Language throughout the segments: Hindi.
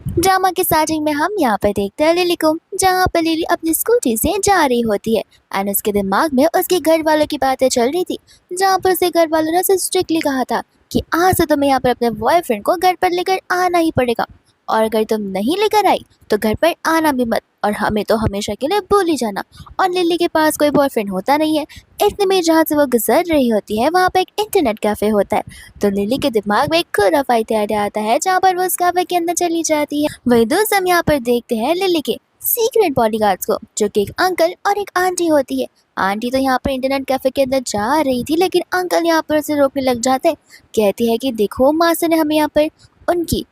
ड्रामा के स्टार्टिंग में हम यहाँ पर देखते हैं लिली को, जहाँ पर लिली अपनी स्कूटी से जा रही होती है एंड उसके दिमाग में उसके घर वालों की बातें चल रही थी, जहाँ पर उसके घर वालों ने उसे स्ट्रिक्टली कहा था कि आज से तुम्हें यहाँ पर अपने बॉयफ्रेंड को घर पर लेकर आना ही पड़ेगा, और अगर तुम नहीं लेकर आई तो घर पर आना भी मत, और हमें तो हमेशा के लिए भूल ही जाना। और लिली के पास कोई बॉयफ्रेंड होता नहीं है। इतने में जहाँ से वो गुजर रही होती है वहाँ पर एक इंटरनेट कैफ़े होता है, तो लिली के दिमाग में एक खुराफाती आइडिया आता है, जहाँ पर वो उस कैफे के अंदर चली जाती है। वही दोस्त हम यहाँ पर देखते हैं लिली के सीक्रेट बॉडीगार्ड्स को, जो कि एक अंकल और एक आंटी होती है। आंटी तो यहाँ पर इंटरनेट कैफे के अंदर जा रही थी, लेकिन अंकल यहाँ पर उसे रोकने लग जाते हैं। कहती है कि देखो, माँ ने हमें यहाँ पर उनकी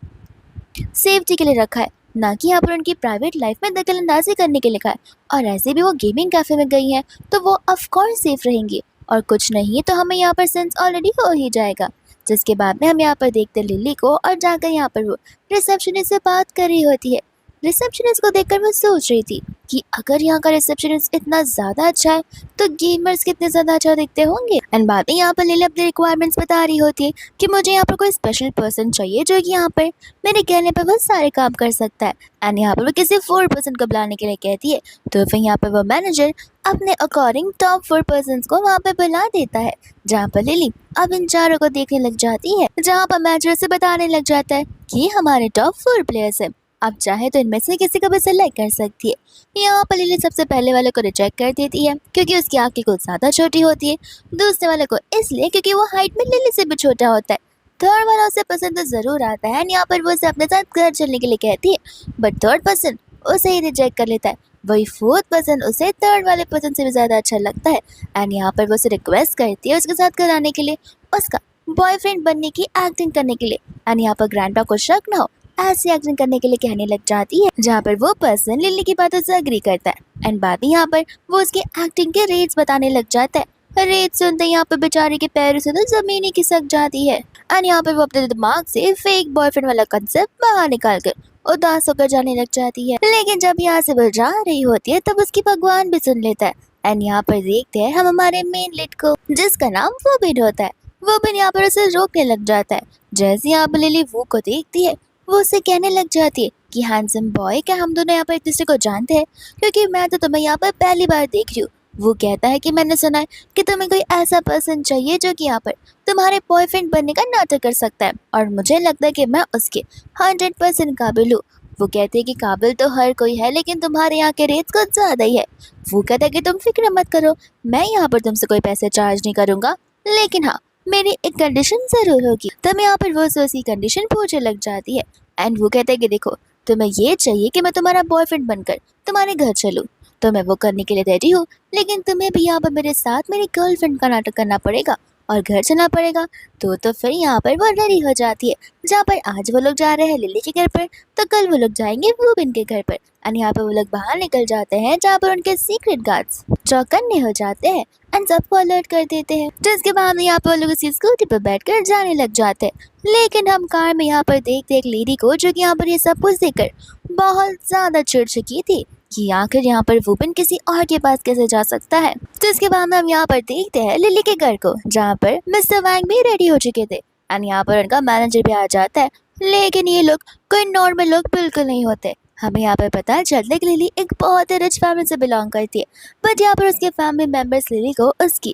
सेफ्टी के लिए रखा है, ना कि यहाँ पर उनकी प्राइवेट लाइफ में दखल अंदाजी करने के लिए लिखा है। और ऐसे भी वो गेमिंग कैफे में गई हैं, तो वो ऑफ कोर्स सेफ रहेंगी, और कुछ नहीं तो हमें यहाँ पर सेंस ऑलरेडी हो ही जाएगा। जिसके बाद में हम यहाँ पर देखते हैं लिली को, और जाकर यहाँ पर वो रिसेप्शनिस्ट से बात कर रही होती है। रिसेप्शनिस्ट को देखकर वो सोच रही थी कि अगर यहाँ का रिसेप्शनिस्ट इतना ज़्यादा अच्छा है तो गेमर्स कितने ज़्यादा अच्छा दिखते होंगे। एंड बाद में यहाँ पर लिली अपनी रिक्वायरमेंट्स बता रही होती है कि मुझे यहाँ पर कोई स्पेशल पर्सन चाहिए जो कि यहाँ पर मेरे कहने पर वो सारे काम कर सकता है। एंड यहाँ पर वो किसी 4 पर्सन को बुलाने के लिए कहती है, तो फिर यहाँ पर वो मैनेजर अपने अकॉर्डिंग टॉप 4 पर्सन को वहाँ पर बुला देता है, जहाँ पर लिली अब इन चारों को देखने लग जाती है, जहाँ पर मैनेजर से बताने लग जाता है कि हमारे टॉप 4 प्लेयर्स हैं, अब चाहे तो इनमें से किसी को भी सिलेक्ट कर सकती है। यहाँ पर लिली सबसे पहले वाले को रिजेक्ट कर देती है क्योंकि उसकी आंखें कुछ ज़्यादा छोटी होती है, दूसरे वाले को इसलिए क्योंकि वो हाइट में लिली से भी छोटा होता है, थर्ड वाला उसे पसंद तो ज़रूर आता है एंड यहाँ पर वो उसे अपने साथ घर चलने के लिए कहती है, बट थर्ड पर्सन उसे ही रिजेक्ट कर लेता है। वही 4th पर्सन उसे थर्ड वाले पर्सन से भी ज़्यादा अच्छा लगता है एंड यहाँ पर वो उसे रिक्वेस्ट करती है उसके साथ कराने के लिए, उसका बॉयफ्रेंड बनने की एक्टिंग करने के लिए। एंड यहाँ पर ग्रैंडपा को शक ना हो ऐसी एक्टिंग करने के लिए कहने लग जाती है, जहाँ पर वो पर्सन लिली की बातों से अग्री करता है एंड बाद में यहाँ पर वो उसकी एक्टिंग के रेट्स बताने लग जाता है। रेट सुनते ही यहाँ पर बेचारे के पैरों से तो जमीन ही खिसक जाती है एंड यहाँ पर वो अपने दिमाग से फेक बॉयफ्रेंड वाला कंसेप्ट बाहर निकाल कर उदास होकर जाने लग जाती है। लेकिन जब यहाँ से वो जा रही होती है तब उसकी भगवान भी सुन लेता है एंड यहाँ पर देखते हैं हम हमारे मेन लीड को, जिसका नाम वुबिन होता है। वुबिन यहाँ पर उसे रोकने लग जाता है। जैसे यहाँ पर लिली वो को देखती है, वो उसे कहने लग जाती है कि हैंडसम बॉय, क्या हम दोनों यहाँ पर एक दूसरे को जानते हैं, क्योंकि मैं तो तुम्हें यहाँ पर पहली बार देख रही हूँ। वो कहता है कि मैंने सुना है कि तुम्हें कोई ऐसा पर्सन चाहिए जो कि यहाँ पर तुम्हारे बॉयफ्रेंड बनने का नाटक कर सकता है, और मुझे लगता है कि मैं उसके 100% काबिल हूँ। वो कहते हैं कि काबिल तो हर कोई है, लेकिन तुम्हारे यहाँ के रेट्स कुछ ज़्यादा ही है। वो कहता है कि तुम फिक्र मत करो, मैं यहाँ पर तुमसे कोई पैसे चार्ज नहीं करूँगा, लेकिन हाँ, मेरी एक कंडीशन ज़रूर होगी। तब यहाँ पर वो उसकी कंडीशन पूछने लग जाती है एंड वो कहते हैं कि देखो, तुम्हें ये चाहिए कि मैं तुम्हारा बॉयफ्रेंड बनकर तुम्हारे घर चलूँ, तो मैं वो करने के लिए रेडी हूँ, लेकिन तुम्हें भी यहाँ पर मेरे साथ मेरी गर्लफ्रेंड का नाटक करना पड़ेगा और घर चलना पड़ेगा। तो फिर यहाँ पर वो रेडी हो जाती है, जहाँ पर आज वो लोग जा रहे हैं लिली के घर पर, तो कल वो लोग जाएंगे वुबिन के घर पर। एंड यहाँ पर वो लोग बाहर निकल जाते हैं, जहाँ पर उनके सीक्रेट गार्ड्स चौकन्ने हो जाते हैं एंड सबको अलर्ट कर देते हैं। जिसके बाद यहाँ पर वो लोग उसी स्कूटी पर बैठकर जाने लग जाते हैं। लेकिन हम कार में यहाँ पर देखते एक लेडी को, जो कि यहाँ पर ये सब कुछ देखकर बहुत ज़्यादा चिढ़ चुकी थी कि आखिर यहाँ पर वुबिन किसी और के पास कैसे जा सकता है। तो इसके बाद हम यहाँ पर देखते हैं लिली के घर को, जहाँ पर मिस्टर वैंग भी रेडी हो चुके थे एंड यहाँ पर उनका मैनेजर भी आ जाता है। लेकिन ये लोग कोई नॉर्मल लोग बिल्कुल नहीं होते। हमें यहाँ पर पता चलता है कि लिली एक बहुत ही रिच फैमिली से बिलोंग करती है, बट यहाँ पर उसके फैमिली मेम्बर्स लिली को उसकी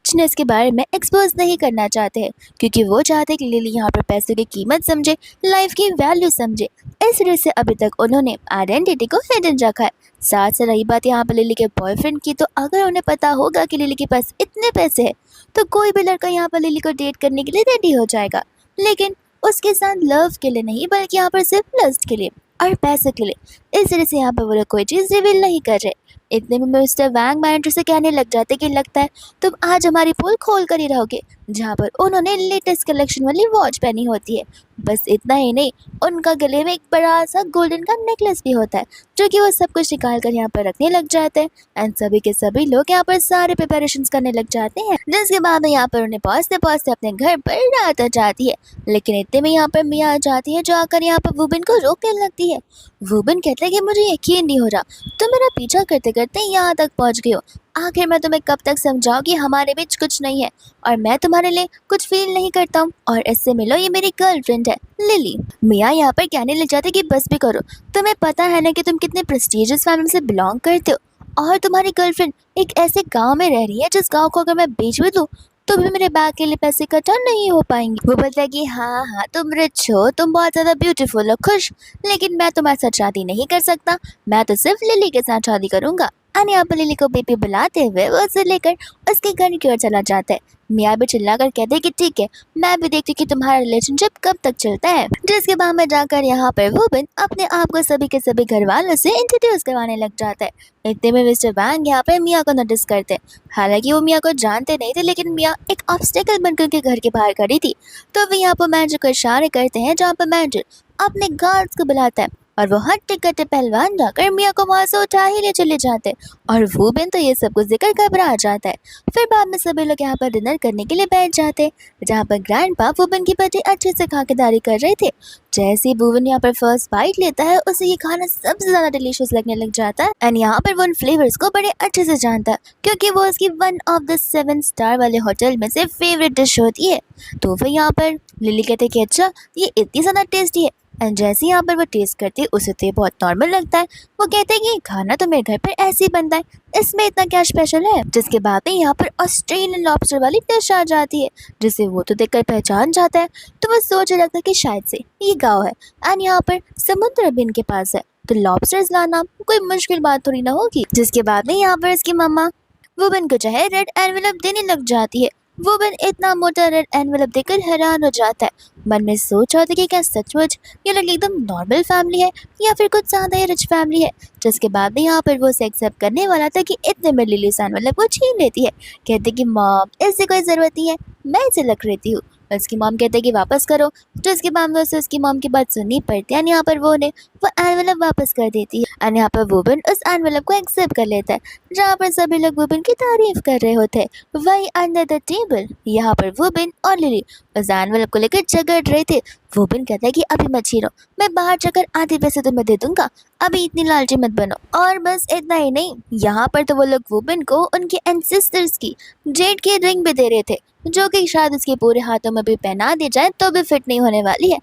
रिचनेस के बारे में एक्सपोज नहीं करना चाहते हैं, क्योंकि वो चाहते हैं कि लिली यहाँ पर पैसों की कीमत समझे, लाइफ की वैल्यू समझे। इस वजह से अभी तक उन्होंने आइडेंटिटी को हिडन रखा है। साथ से रही बात यहाँ पर लिली के बॉयफ्रेंड की, तो अगर उन्हें पता होगा कि लिली के पास इतने पैसे हैं, तो कोई भी लड़का यहाँ पर लिली को डेट करने के लिए रेडी हो जाएगा, लेकिन उसके साथ लव के लिए नहीं, बल्कि यहाँ पर सिर्फ लस्ट के लिए और पैसे के लिए। इस तरह से यहाँ पर वो लोग कोई चीज़ रिवील नहीं कर रहे। इतने में मिस्टर वैंग मैनेजर से कहने लग जाते कि लगता है तुम आज हमारी पोल खोल कर ही रहोगे, जहाँ पर उन्होंने लेटेस्ट कलेक्शन वाली वॉच पहनी होती है। बस इतना ही नहीं, उनका गले में एक बड़ा सा गोल्डन का नेकलेस भी होता है, जो कि वो सब कुछ निकाल कर यहाँ पर रखने लग जाते हैं एंड सभी के सभी लोग यहाँ पर सारे प्रिपरेशंस करने लग जाते हैं। जिसके बाद यहाँ पर उन्हें पहुँचते पहुँचते अपने घर पर रात आ जाती है। लेकिन इतने में यहाँ पर मिया आ जाती है, जो आकर यहाँ पर वुबिन को रोकने लगती है। वुबिन कहते हैं कि मुझे यकीन नहीं हो रहा, तुम मेरा पीछा करते करते यहाँ तक पहुँच गए हो, आखिर मैं तुम्हें कब तक समझाऊं कि हमारे बीच कुछ नहीं है और मैं तुम्हारे लिए कुछ फील नहीं करता हूँ। और इससे मिलो, ये मेरी गर्लफ्रेंड है लिली। मिया यहाँ पर कहने लग जाते कि बस भी करो, तुम्हें पता है ना कि तुम कितने प्रेस्टिजियस फैमिली से बिलोंग करते हो और तुम्हारी गर्लफ्रेंड एक ऐसे गांव में रह रही है जिस गांव को अगर मैं बेच भी दूँ तो भी मेरे बैग के लिए पैसे इकट्ठा नहीं हो पाएंगे। वो बोलता है कि हाँ हाँ तुम रिच हो, तुम बहुत ज़्यादा ब्यूटीफुल हो, खुश, लेकिन मैं तुम्हारे साथ शादी नहीं कर सकता, मैं तो सिर्फ लिली के साथ शादी करूंगा। यहाँ पर लिली को बेबी बुलाते हुए वो उसे लेकर उसके घर की ओर चला जाता है। मिया भी चिल्लाकर कहते हैं कि ठीक है, मैं भी देखती हूँ कि तुम्हारा रिलेशनशिप कब तक चलता है। जिसके बाद में जाकर यहाँ पर वुबन अपने आप को सभी के सभी घर वालों से इंट्रोड्यूस करवाने लग जाता है। इतने में मिस्टर वैंग यहाँ पर मिया को नोटिस करते हैं। हालांकि वो मिया को जानते नहीं थे, लेकिन मिया एक ऑब्स्टेकल बनकर के घर के बाहर खड़ी थी। तो वे यहाँ पर मैनेजर को इशारे करते हैं, जहाँ पर मैनेजर अपने गार्ड्स को बुलाता है और वो हट्टे कट्टे पहलवान जाकर मिया को वहां से उठा ही ले चले जाते हैं। और वुबन तो ये सब कुछ देखकर घबरा जाता है। फिर बाद में सभी लोग यहाँ पर डिनर करने के लिए बैठ जाते हैं, जहाँ पर ग्रैंडपा वुबन की बर्थडे अच्छे से खातिरदारी कर रहे थे। जैसे ही वुबन यहाँ पर फर्स्ट बाइट लेता है, उसे ये खाना सबसे ज्यादा डिलीशियस लगने लग जाता है। एंड यहाँ पर वो उन फ्लेवर्स को बड़े अच्छे से जानता है, क्योंकि वो उसकी 1 ऑफ द 7 स्टार वाले होटल में से फेवरेट डिश होती है। तो फिर यहाँ पर लिली कहते कि अच्छा, ये इतनी ज्यादा टेस्टी है। एंड जैसे यहाँ पर वो टेस्ट करती है, उसे तो ये बहुत नॉर्मल लगता है। वो कहते हैं कि खाना तो मेरे घर पर ऐसे ही बनता है, इसमें इतना क्या स्पेशल है। जिसके बाद में यहाँ पर ऑस्ट्रेलियन लॉबस्टर वाली डिश आ जाती है, जिसे वो तो देखकर पहचान जाता है। तो वो सोचने लगता है कि शायद से ये गाँव है एंड यहाँ पर समुद्र भी इनके पास है, तो लॉबस्टर्स लाना कोई मुश्किल बात थोड़ी ना होगी। जिसके बाद में यहाँ पर इसकी मम्मा वुबन को जो है रेड एनवेलप देने लग जाती है। वुबन इतना मोटा रेड एनवेलप देखकर हैरान हो जाता है। मन में सोच रहा था कि क्या सचमुच ये लोग एकदम नॉर्मल फैमिली है या फिर कुछ ज्यादा ही रिच फैमिली है। जिसके बाद में यहाँ पर वो उसे एक्सेप्ट करने वाला था कि इतने में लिली एनवेलप को छीन लेती है। कहते कि मॉम, इससे कोई जरूरत नहीं है, मैं इसे रख लेती हूँ। उसकी मॉम कहते हैं कि वापस करो। तो उसके बाद में उसे उसकी मॉम की बात सुननी पड़ती है। यहाँ पर वो उन्हें वो एनवेलप वापस कर देती है। और यहाँ पर वुबन उस एनवेलप को एक्सेप्ट कर लेता है, जहाँ पर सभी लोग वुबन की तारीफ कर रहे होते हैं। वही अंडर द टेबल यहाँ पर वुबन और लिली उस एनवेलप को लेकर झगड़ रहे थे। वुबन कहता है कि अभी मत छीनो, मैं बाहर जाकर आधे पैसे तुम्हें दे दूंगा, अभी इतनी लालची मत बनो। और बस इतना ही नहीं, यहाँ पर तो वो लोग वुबन को उनके एंसेस्टर्स की जेड की रिंग भी दे रहे थे, जो कि शायद उसके पूरे हाथों में भी पहना दी जाए तो भी फिट नहीं होने वाली है।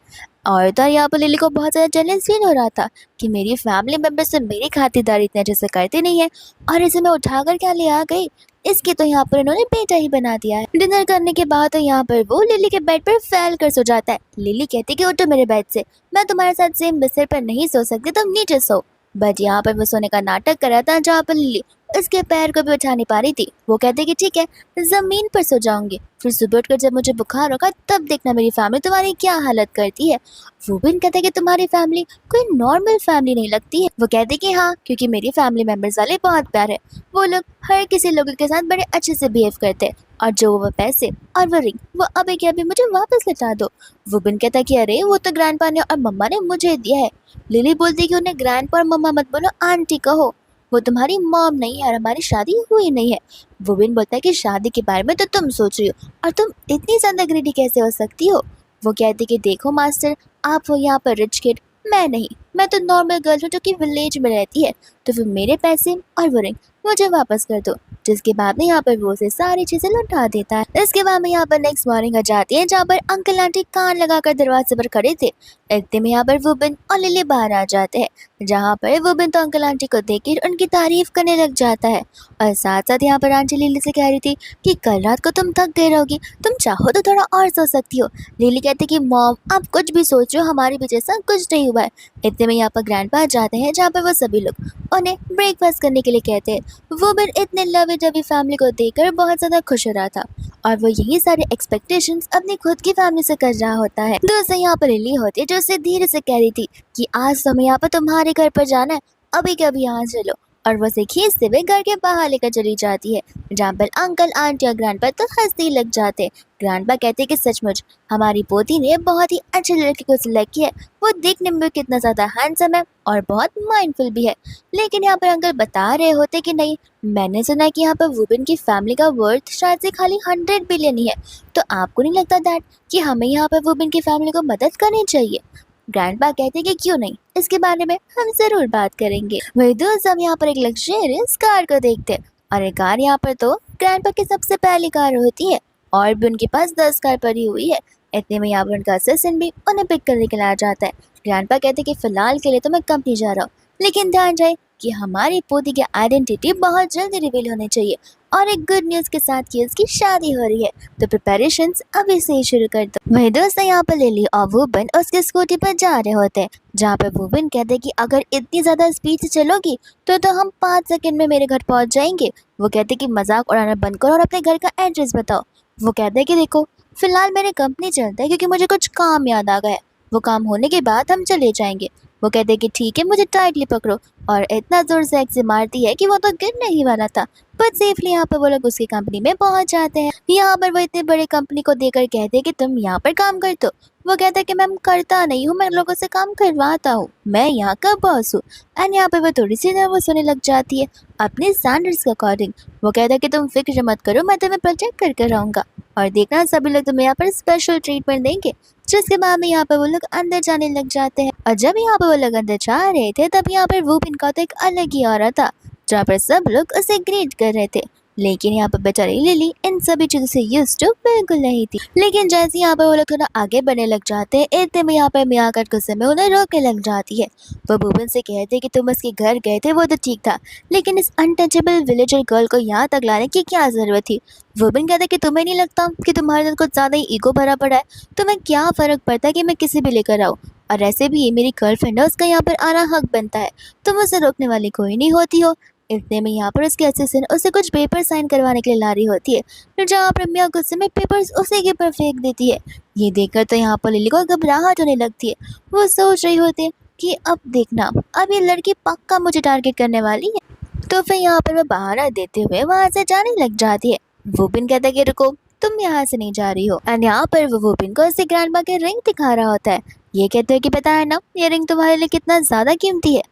और तो यहाँ पर लिली को बहुत ज़्यादा जेलस फील हो रहा था कि मेरी फैमिली मेंबर्स तो मेरी खातिरदारी इतने अच्छे से करते नहीं है और इसे मैं उठाकर क्या ले आ गई। इसके तो यहाँ पर इन्होंने बेटा ही बना दिया है। डिनर करने के बाद तो यहाँ पर वो लिली के बेड पर फैल कर सो जाता है। लिली कहती कि उठो मेरे बेड से, मैं तुम्हारे साथ सेम बिस्तर पर नहीं सो सकती, तुम नीचे सो। बट यहाँ पर वो सोने का नाटक कर रहा था, जहाँ पर लिली उसके पैर को भी उठा नहीं पा रही थी। वो कहते कि ठीक है, जमीन पर सो जाऊंगी, फिर सुबह उठकर जब मुझे बुखार होगा तब देखना मेरी फैमिली तुम्हारी क्या हालत करती है। रूबिन कहता है कि तुम्हारी फैमिली कोई नॉर्मल फैमिली नहीं लगती है। वो कहते कि हाँ, क्योंकि मेरी फैमिली मेंबर्स वाले बहुत प्यारे, वो लोग हर किसी लोगों के साथ बड़े अच्छे से बिहेव करते हैं, और जो वो पैसे और वो रिंग वो अभी के अभी मुझे वापस लौटा दो। वुबन कहता है कि अरे वो तो ग्रैंडपा ने और मम्मा ने मुझे दिया है। लिली बोलती है कि उन्हें ग्रैंडपा और मम्मा मत बोलो, आंटी कहो, वो तुम्हारी मॉम नहीं है और हमारी शादी हुई नहीं है। वुबन बोलता है कि शादी के बारे में तो तुम सोच रही हो और तुम इतनी ज्यादा ग्रीडी कैसे हो सकती हो। वो कहती कि देखो मास्टर, आप हो यहाँ पर रिच किड, मैं नहीं, मैं तो नॉर्मल गर्ल हूँ जो कि विलेज में रहती है, तो फिर मेरे पैसे और वो रिंग मुझे वापस कर दो। जिसके बाद में यहाँ पर वो उसे सारी चीजें लौटा देता है। इसके बाद में यहाँ पर नेक्स्ट मॉर्निंग आ जाती है, जहाँ पर अंकल आंटी कान लगाकर दरवाजे पर खड़े थे। इतने में यहाँ पर वुबन और लिली बाहर आ जाते हैं, जहाँ पर वुबन तो अंकल आंटी को देखकर उनकी तारीफ करने लग जाता है। और साथ साथ यहाँ पर आंटी लिली से कह रही थी कि कल रात को तुम थक गए रहोगी, तुम चाहो तो थोड़ा और सो सकती हो। लिली कहती कि मॉम, आप कुछ भी सोच रहे हो, हमारे बीच ऐसा कुछ नहीं हुआ है। इतने में यहाँ पर ग्रैंडपा जाते हैं, जहाँ पर वो सभी लोग उन्हें ब्रेकफास्ट करने के लिए कहते हैं। वुबन इतने लवी डवी फैमिली को देखकर बहुत ज़्यादा खुश हो रहा था, और वो यही सारे एक्सपेक्टेशंस अपनी खुद की फैमिली से कर रहा होता है। दोस्तों, यहाँ पर लिली होती है, जो उसे धीरे से कह रही थी कि आज तो हमें यहाँ पर तुम्हारे घर पर जाना है, अभी के अभी यहाँ चलो। और वो उसे खींचते हुए घर के बाहर लेकर चली जाती है, जहाँ पर अंकल आंटी और ग्रैंडपा तो हंसते ही लग जाते। ग्रैंडपा कहते कि सचमुच हमारी पोती ने बहुत ही अच्छे लड़के को सिलेक्ट किया है, वो देखने में भी कितना ज़्यादा हैंडसम है और बहुत माइंडफुल भी है। लेकिन यहाँ पर अंकल बता रहे होते कि नहीं, मैंने सुना कि यहाँ पर वुबन की फैमिली का वर्थ शायद से खाली 100 बिलियन ही है, तो आपको नहीं लगता दैट कि हमें यहाँ पर वुबन की फैमिली को मदद करनी चाहिए। ग्रैंडपा कहते कि क्यों नहीं, इसके बारे में हम जरूर बात करेंगे। वही दोस्त, हम यहाँ पर एक लग्जरियस कार को देखते हैं। और एक कार यहाँ पर तो ग्रैंडपा की सबसे पहली कार होती है और भी उनके पास 10 कार पड़ी हुई है। इतने में यहाँ पर उनका असिस्टेंट भी उन्हें पिक करने के लिए आ जाता है। ग्रैंडपा कहते हैं कि फिलहाल के लिए तो मैं कंपनी जा रहा हूँ, लेकिन ध्यान रहे कि हमारी पोती की आइडेंटिटी बहुत जल्दी रिवील होनी चाहिए और एक गुड न्यूज़ के साथ कि उसकी शादी हो रही है, तो प्रिपरेशंस अभी से ही शुरू कर दो। वही दोस्तों यहाँ पर लिली और वुबन उसके स्कूटी पर जा रहे होते हैं, जहाँ पर वुबन कहते हैं कि अगर इतनी ज़्यादा स्पीड से चलोगी तो हम 5 सेकंड में मेरे घर पहुँच जाएंगे। वो कहते हैं कि मजाक उड़ाना बंद करो और अपने घर का एड्रेस बताओ। वो कहते हैं कि देखो, फिलहाल मेरे कंपनी चलता है क्योंकि मुझे कुछ काम याद आ गया है, वो काम होने के बाद हम चले जाएंगे। वो कहते हैं कि ठीक है, मुझे टाइटली पकड़ो, और इतना जोर से एक्से मारती है कि वो तो गिरने ही वाला था। पर सेफली यहाँ पर वो लोग उसकी कंपनी में पहुंच जाते हैं। यहाँ पर वो इतने बड़े कंपनी को देकर कहते हैं कि तुम यहाँ पर काम करते हो। वो कहता है कि मैम करता नहीं हूँ, मैं लोगों से काम करवाता हूँ, मैं यहाँ का बॉस हूँ। एंड यहाँ पर वो थोड़ी सी नर्वस होने लग जाती है अपने स्टैंडर्ड्स के अकॉर्डिंग। वो कहता है कि तुम फिक्र मत करो, मैं तुम्हें प्रोटेक्ट करके रहूँगा और देखना सभी लोग तुम्हें यहाँ पर स्पेशल ट्रीटमेंट देंगे। जिसके बाद में यहाँ पर वो लोग अंदर जाने लग जाते हैं और जब यहाँ पर वो लोग अंदर जा रहे थे तब यहाँ पर वुबिन का तो एक अलग ही ऑरा था, जहाँ पर सब लोग उसे ग्रीट कर रहे थे। लेकिन यहाँ पर बेचारी लिली इन सभी चीजों से यूज्ड टू बिल्कुल नहीं थी। लेकिन जैसे यहाँ पर वो लोग थोड़ा आगे बढ़ने लग जाते हैं, इतने में यहाँ पर मिया कर गुस्से में उन्हें रोकने लग जाती है। वो वुबिन से कहते कि तुम उसके घर गए थे वो तो ठीक था, लेकिन इस अनटचेबल विलेजर गर्ल को यहाँ तक लाने की क्या जरूरत थी। वुबिन कहते कि तुम्हें नहीं लगता कि तुम्हारे अंदर कुछ ज्यादा ही ईगो भरा पड़ा है, तुम्हें क्या फर्क पड़ता है कि मैं किसी भी लेकर आऊँ, और ऐसे भी ये मेरी गर्लफ्रेंड है, उसका यहाँ पर आना हक बनता है, तुम उसे रोकने वाली कोई नहीं होती हो। इतने में यहाँ पर उसके असिस्टेंट उसे कुछ पेपर साइन करवाने के लिए ला रही होती है, फिर जहाँ पर मिया गुस्से में पेपर्स उसी के ऊपर फेंक देती है। ये देखकर तो यहाँ पर लिली को घबराहट होने लगती है। वो सोच रही होती है कि अब देखना, अब ये लड़की पक्का मुझे टारगेट करने वाली है। तो फिर यहाँ पर वो बहाना देते हुए वहां से जाने लग जाती है। वुबिन कहता है कि रुको, तुम यहाँ से नहीं जा रही हो। एंड यहाँ पर वो वुबिन को उसके ग्रैंडमा के रिंग दिखा रहा होता है। ये कहते हैं कि पता है ना, ये रिंग तुम्हारे लिए कितना ज्यादा कीमती है।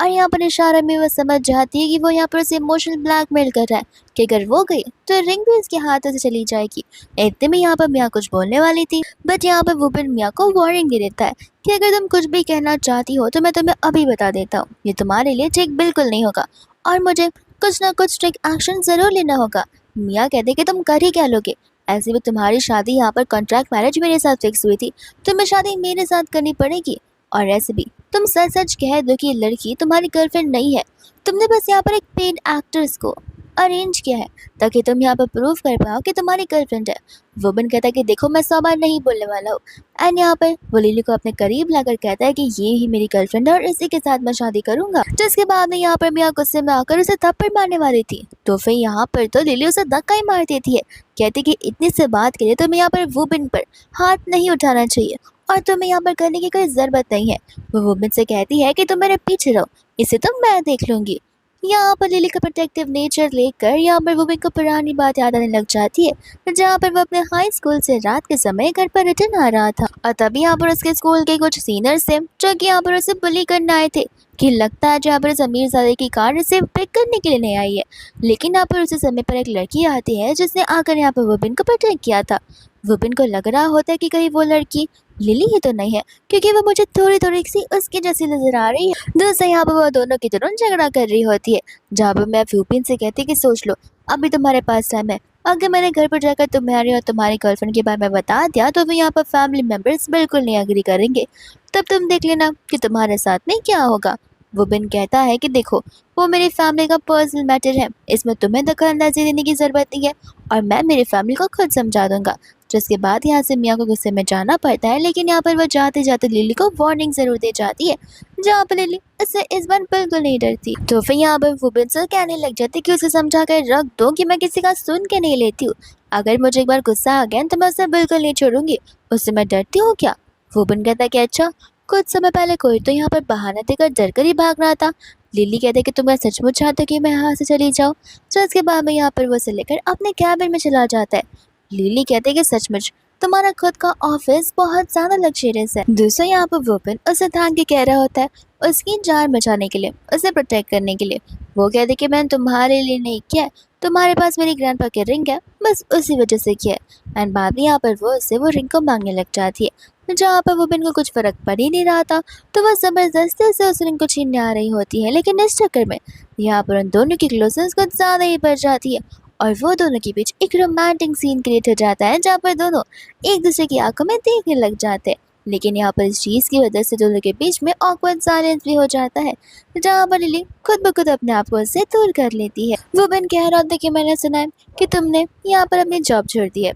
और यहाँ पर इशारे में वो समझ जाती है कि वो यहाँ पर उसे इमोशनल ब्लैकमेल कर रहा है कि अगर वो गई तो रिंग भी उसके हाथों से चली जाएगी। इतने में यहाँ पर मिया कुछ बोलने वाली थी, बट यहाँ पर वुबिन मिया को वार्निंग दे देता है कि अगर तुम कुछ भी कहना चाहती हो तो मैं तुम्हें अभी बता देता हूँ, ये तुम्हारे लिए ठीक बिल्कुल नहीं होगा और मुझे कुछ ना कुछ स्ट्रिक्ट एक्शन जरूर लेना होगा। मिया कहते कि तुम कर ही क्या लोगे, ऐसे भी तुम्हारी शादी यहाँ पर कॉन्ट्रैक्ट मैरिज मेरे साथ फिक्स हुई थी, तुम्हें शादी मेरे साथ करनी पड़ेगी। और ऐसे भी तुम सच सच कह दो कि ये लड़की तुम्हारी गर्लफ्रेंड नहीं है, तुमने बस यहाँ पर एक पेड एक्ट्रेस को अरेंज किया है ताकि तुम यहाँ पर प्रूव कर पाओ कि तुम्हारी गर्लफ्रेंड है। वुमन कहता है कि देखो, मैं 100 बार नहीं बोलने वाला हूँ। एंड यहाँ पर वो लिली को अपने करीब लाकर कहता है कि ये ही मेरी गर्लफ्रेंड है और इसी के साथ मैं शादी करूंगा। जिसके बाद में यहाँ पर मिया गुस्से में आकर उसे थप्पड़ मारने वाली थी, तो फिर यहाँ पर तो लिली उसे धक्का ही मार देती है। कहती कि इतनी से बात के लिए तुम्हें यहाँ पर वुमन पर हाथ नहीं उठाना चाहिए और तुम्हें यहाँ पर करने की कोई ज़रूरत नहीं है। वो वुमन से कहती है कि तुम मेरे पीछे रहो, इसे तो मैं देख लूंगी। यहाँ पर लिली का प्रोटेक्टिव नेचर लेकर यहाँ पर वुमन को पुरानी बात याद आने लग जाती है, जहाँ पर वो अपने हाई स्कूल से रात के समय घर पर रिटर्न आ रहा था और तभी यहाँ पर उसके स्कूल के कुछ सीनियर्स थे जो कि यहाँ पर उसे बुली करने आए थे कि लगता है जहाँ पर अमीर ज़ादे की कार इसे पिक करने के लिए नहीं आई है। लेकिन यहाँ पर उसी समय पर एक लड़की आती है जिसने आकर यहाँ पर वुमन को प्रोटेक्ट किया था। वुमन को लग रहा होता है कि कहीं वो लड़की लिली ही तो नहीं है, क्योंकि वो मुझे थोड़ी थोड़ी सी उसकी जैसी नजर आ रही है। दोस्तों यहाँ पर वो दोनों की तरह झगड़ा कर रही होती है, जहाँ पर मैं वुमन से कहती कि सोच लो, अभी तुम्हारे पास टाइम है, अगर मैंने घर पर जाकर तुम्हारी और तुम्हारी गर्लफ्रेंड के बारे में बता दिया तो फिर यहाँ पर फैमिली मेम्बर्स बिल्कुल नहीं एग्री करेंगे, तब तुम देख लेना कि तुम्हारे साथ में क्या होगा। वुमन कहता है कि देखो, वो मेरी फैमिली का पर्सनल मैटर है, इसमें तुम्हें दखल अंदाजी देने की जरूरत नहीं है और मैं मेरी फैमिली को खुद समझा दूंगा। जिसके बाद यहाँ से मिया को गुस्से में जाना पड़ता है, लेकिन यहाँ पर वो जाते जाते लिली को वार्निंग जरूर दे जाती है, जहाँ पर लिली उससे इस बार बिल्कुल नहीं डरती। तो फिर यहाँ पर वुमन से कहने लग जाती कि उसे समझा कर रख दो कि मैं किसी का सुन के नहीं लेती हूँ, अगर मुझे एक बार गुस्सा आ गया तो मैं उसे बिल्कुल नहीं छोड़ूंगी, उससे मैं डरती हूँ क्या। वुमन कहता है कि अच्छा, कुछ समय पहले कोई तो यहाँ पर बहाना देकर डर कर ही भाग रहा था। लिली कहते हैं कि तुम सचमुच चाहते हो कि मैं यहाँ से चली जाऊँ। तो उसके बाद में यहाँ पर वो से लेकर अपने कैबिन में चला जाता है। लिली कहते हैं कि सचमुच तुम्हारा खुद का ऑफिस बहुत ज्यादा लग्जरियस है। दूसरा यहाँ पर वुमन उसे थाम के कह रहा होता है उसकी जान बचाने के लिए, उसे प्रोटेक्ट करने के लिए। वो कहते कि मैंने तुम्हारे लिए नहीं किया, तुम्हारे पास मेरी ग्रैंडपा की रिंग है, बस उसी वजह से किया। एंड बाद में यहाँ पर वो उससे वो रिंग को मांगने लग जाती है, जहाँ पर वुमन को कुछ फर्क पड़ ही नहीं रहा था, तो वह जबरदस्ती से उस रिंग को छीनने आ रही होती है। लेकिन इस चक्कर में यहाँ पर उन दोनों की क्लोजनेस कुछ ज़्यादा ही बढ़ जाती है और वो दोनों के बीच एक रोमांटिक सीन क्रिएट हो जाता है जहाँ पर दोनों एक दूसरे की आंखों में देखने लग जाते हैं। लेकिन यहाँ पर इस चीज़ की वजह से दोनों के बीच में ऑकवर्ड साइलेंस भी हो जाता है जहाँ पर लिली खुद ब खुद अपने आप को उससे दूर कर लेती है। वो बन कह रहा था कि मैंने सुना है कि तुमने यहाँ पर अपनी जॉब छोड़ दी है।